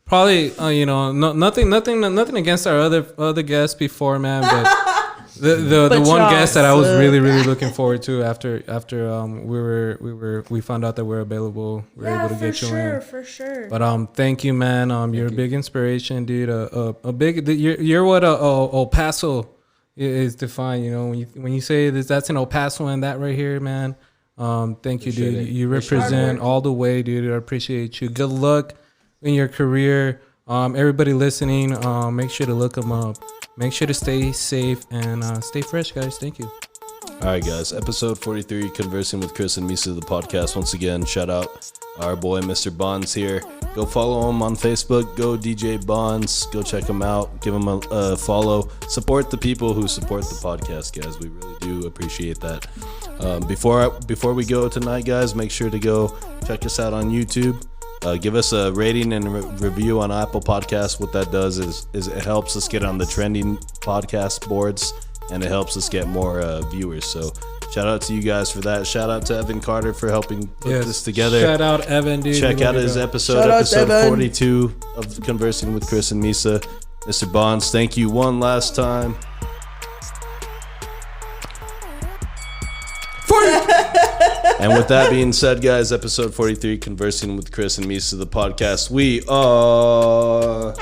Probably, nothing against our other guests before, man, but the one guest that I was really looking forward to after we found out that we're available, we were able to get you in. For sure. But thank you, man. You're a big inspiration, dude. You're what El Paso is defined. You know, when you say that's an El Paso and that right here, man. Thank you, dude. You represent all the way, dude. I appreciate you. Good luck in your career. Everybody listening, make sure to look them up. Make sure to stay safe and stay fresh, guys. Thank you. All right, guys. Episode 43, Conversing with Chris and Misa, the podcast. Once again, shout out our boy, Mr. Bonds here. Go follow him on Facebook. Go DJ Bonds. Go check him out. Give him a follow. Support the people who support the podcast, guys. We really do appreciate that. Before we go tonight, guys, make sure to go check us out on YouTube. Give us a rating and review on Apple Podcasts. What that does is it helps us get on the trending podcast boards, and it helps us get more viewers. So shout out to you guys for that. Shout out to Evan Carter for helping put this together. Shout out Evan, dude. Check out his episode 42 of Conversing with Chris and Misa. Mr. Bonds, thank you one last time. And with that being said, guys, episode 43, Conversing with Chris and Misa, the podcast. We are...